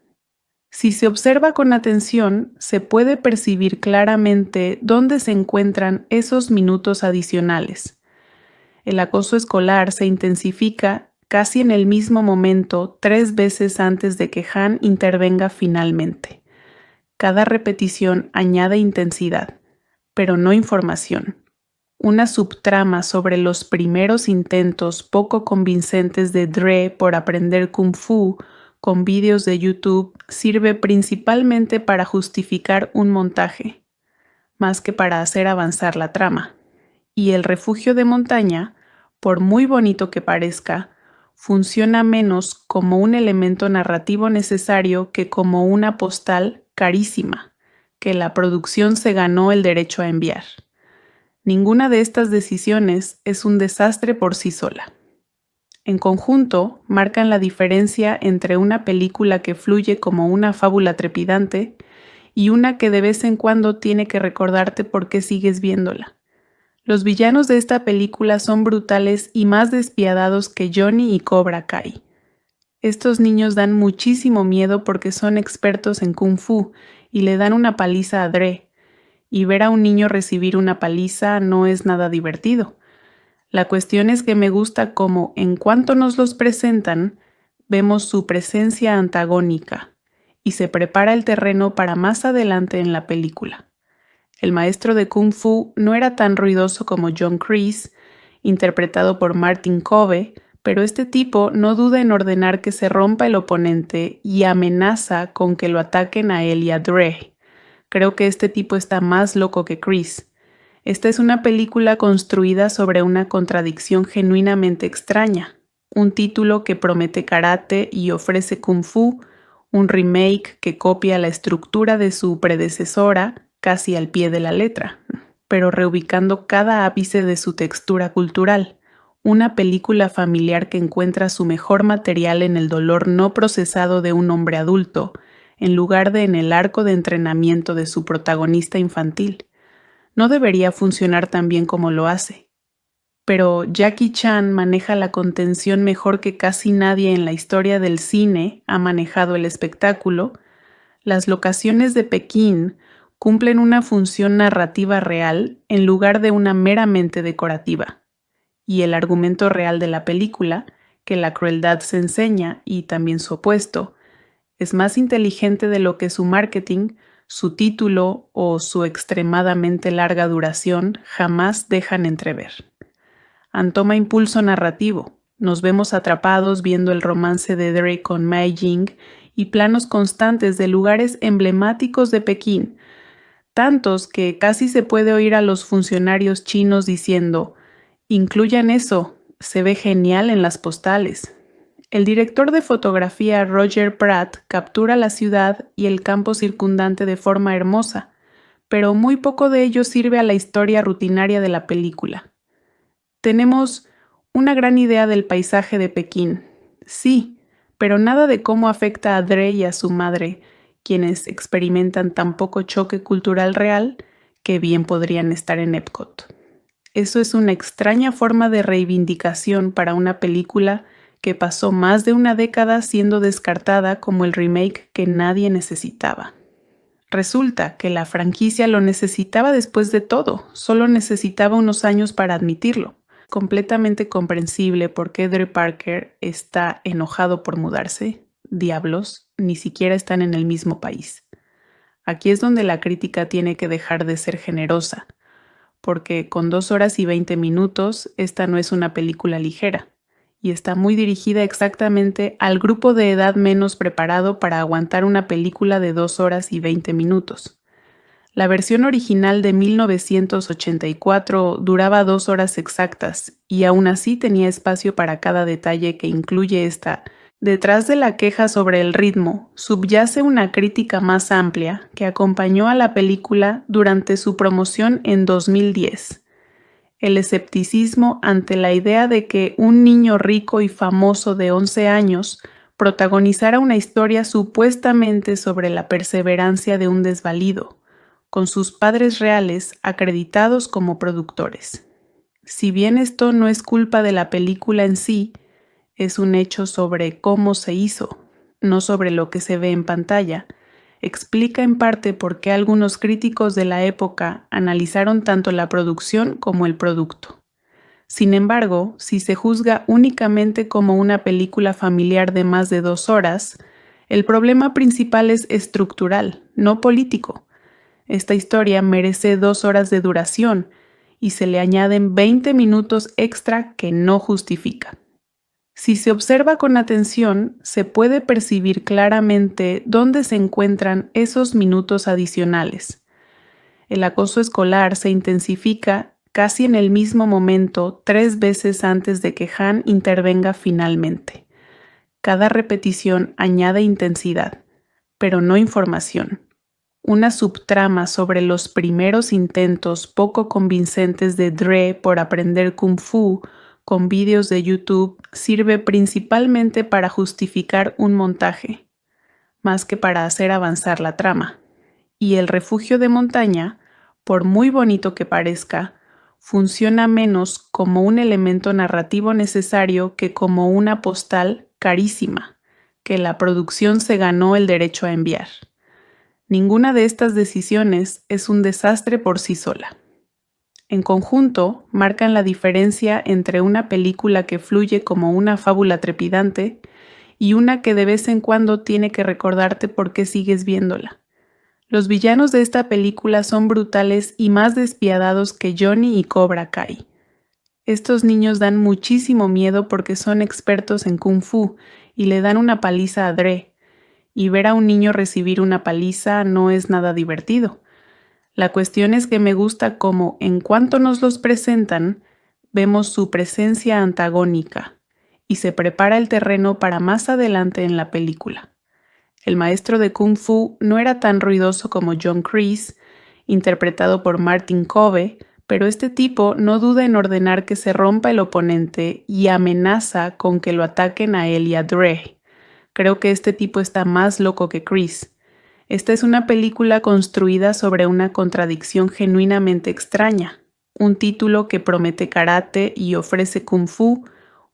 Speaker 1: Si se observa con atención, se puede percibir claramente dónde se encuentran esos minutos adicionales. El acoso escolar se intensifica casi en el mismo momento 3 veces antes de que Han intervenga finalmente. Cada repetición añade intensidad, pero no información. Una subtrama sobre los primeros intentos poco convincentes de Dre por aprender Kung Fu con vídeos de YouTube sirve principalmente para justificar un montaje, más que para hacer avanzar la trama. Y el refugio de montaña, por muy bonito que parezca, funciona menos como un elemento narrativo necesario que como una postal carísima, que la producción se ganó el derecho a enviar. Ninguna de estas decisiones es un desastre por sí sola. En conjunto, marcan la diferencia entre una película que fluye como una fábula trepidante y una que de vez en cuando tiene que recordarte por qué sigues viéndola. Los villanos de esta película son brutales y más despiadados que Johnny y Cobra Kai. Estos niños dan muchísimo miedo porque son expertos en Kung Fu y le dan una paliza a Dre, y ver a un niño recibir una paliza no es nada divertido. La cuestión es que me gusta cómo, en cuanto nos los presentan, vemos su presencia antagónica y se prepara el terreno para más adelante en la película. El maestro de Kung Fu no era tan ruidoso como John Kreese, interpretado por Martin Kove, pero este tipo no duda en ordenar que se rompa el oponente y amenaza con que lo ataquen a él y a Dre. Creo que este tipo está más loco que Chris. Esta es una película construida sobre una contradicción genuinamente extraña. Un título que promete karate y ofrece kung fu, un remake que copia la estructura de su predecesora casi al pie de la letra, pero reubicando cada ápice de su textura cultural. Una película familiar que encuentra su mejor material en el dolor no procesado de un hombre adulto, en lugar de en el arco de entrenamiento de su protagonista infantil. No debería funcionar tan bien como lo hace. Pero Jackie Chan maneja la contención mejor que casi nadie en la historia del cine ha manejado el espectáculo. Las locaciones de Pekín cumplen una función narrativa real en lugar de una meramente decorativa. Y el argumento real de la película, que la crueldad se enseña y también su opuesto, es más inteligente de lo que su marketing, su título o su extremadamente larga duración jamás dejan entrever. Toma impulso narrativo, Nos vemos atrapados viendo el romance de Dre con Mei Jing y planos constantes de lugares emblemáticos de Pekín, tantos que casi se puede oír a los funcionarios chinos diciendo: incluyan eso, se ve genial en las postales. El director de fotografía Roger Pratt captura la ciudad y el campo circundante de forma hermosa, pero muy poco de ello sirve a la historia rutinaria de la película. Tenemos una gran idea del paisaje de Pekín, sí, pero nada de cómo afecta a Dre y a su madre, quienes experimentan tan poco choque cultural real que bien podrían estar en Epcot. Eso es una extraña forma de reivindicación para una película que pasó más de una década siendo descartada como el remake que nadie necesitaba. Resulta que la franquicia lo necesitaba después de todo, solo necesitaba unos años para admitirlo. Completamente comprensible por qué Dre Parker está enojado por mudarse. Diablos, ni siquiera están en el mismo país. Aquí es donde la crítica tiene que dejar de ser generosa, porque con 2 horas y 20 minutos esta no es una película ligera, y está muy dirigida exactamente al grupo de edad menos preparado para aguantar una película de 2 horas y 20 minutos. La versión original de 1984 duraba 2 horas exactas y aún así tenía espacio para cada detalle que incluye esta. Detrás de la queja sobre el ritmo subyace una crítica más amplia que acompañó a la película durante su promoción en 2010. El escepticismo ante la idea de que un niño rico y famoso de 11 años protagonizara una historia supuestamente sobre la perseverancia de un desvalido, con sus padres reales acreditados como productores. Si bien esto no es culpa de la película en sí, es un hecho sobre cómo se hizo, no sobre lo que se ve en pantalla, explica en parte por qué algunos críticos de la época analizaron tanto la producción como el producto. Sin embargo, si se juzga únicamente como una película familiar de más de 2 horas, el problema principal es estructural, no político. Esta historia merece 2 horas de duración y se le añaden 20 minutos extra que no justifica. Si se observa con atención, se puede percibir claramente dónde se encuentran esos minutos adicionales. El acoso escolar se intensifica casi en el mismo momento 3 veces antes de que Han intervenga finalmente. Cada repetición añade intensidad, pero no información. Una subtrama sobre los primeros intentos poco convincentes de Dre por aprender Kung Fu con vídeos de YouTube sirve principalmente para justificar un montaje, más que para hacer avanzar la trama. Y el refugio de montaña, por muy bonito que parezca, funciona menos como un elemento narrativo necesario que como una postal carísima, que la producción se ganó el derecho a enviar. Ninguna de estas decisiones es un desastre por sí sola. En conjunto, marcan la diferencia entre una película que fluye como una fábula trepidante y una que de vez en cuando tiene que recordarte por qué sigues viéndola. Los villanos de esta película son brutales y más despiadados que Johnny y Cobra Kai. Estos niños dan muchísimo miedo porque son expertos en Kung Fu y le dan una paliza a Dre, y ver a un niño recibir una paliza no es nada divertido. La cuestión es que me gusta cómo, en cuanto nos los presentan, vemos su presencia antagónica y se prepara el terreno para más adelante en la película. El maestro de Kung Fu no era tan ruidoso como John Kreese, interpretado por Martin Kove, pero este tipo no duda en ordenar que se rompa el oponente y amenaza con que lo ataquen a él y a Dre. Creo que este tipo está más loco que Kreese. Esta es una película construida sobre una contradicción genuinamente extraña, un título que promete karate y ofrece kung fu,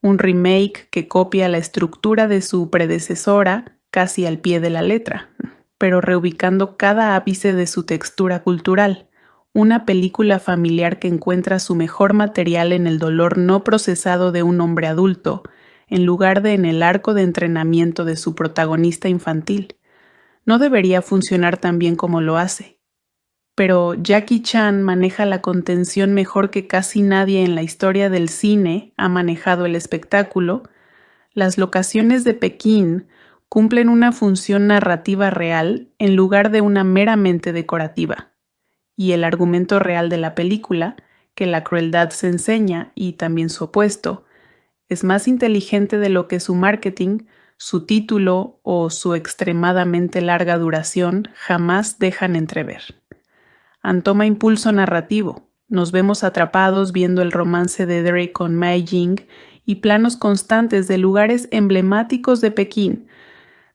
Speaker 1: un remake que copia la estructura de su predecesora casi al pie de la letra, pero reubicando cada ápice de su textura cultural, una película familiar que encuentra su mejor material en el dolor no procesado de un hombre adulto, en lugar de en el arco de entrenamiento de su protagonista infantil. No debería funcionar tan bien como lo hace. pero Jackie Chan maneja la contención mejor que casi nadie en la historia del cine ha manejado el espectáculo. Las locaciones de Pekín cumplen una función narrativa real en lugar de una meramente decorativa. Y el argumento real de la película, que la crueldad se enseña y también su opuesto, es más inteligente de lo que su marketing, su título o su extremadamente larga duración jamás dejan entrever. Toma impulso narrativo. Nos vemos atrapados viendo el romance de Drake con Mei Ying y planos constantes de lugares emblemáticos de Pekín,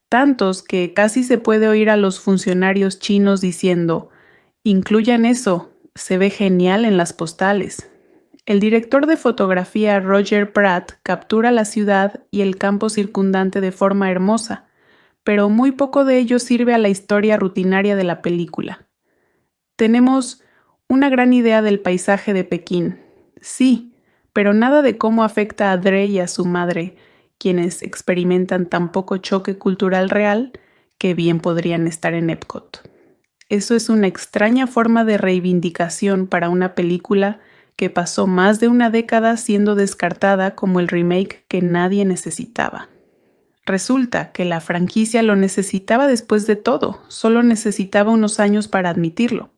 Speaker 1: tantos que casi se puede oír a los funcionarios chinos diciendo: incluyan eso, se ve genial en las postales. El director de fotografía Roger Pratt captura la ciudad y el campo circundante de forma hermosa, pero muy poco de ello sirve a la historia rutinaria de la película. Tenemos una gran idea del paisaje de Pekín, sí, pero nada de cómo afecta a Dre y a su madre, quienes experimentan tan poco choque cultural real que bien podrían estar en Epcot. Eso es una extraña forma de reivindicación para una película que pasó más de una década siendo descartada como el remake que nadie necesitaba. Resulta que la franquicia lo necesitaba después de todo, solo necesitaba unos años para admitirlo.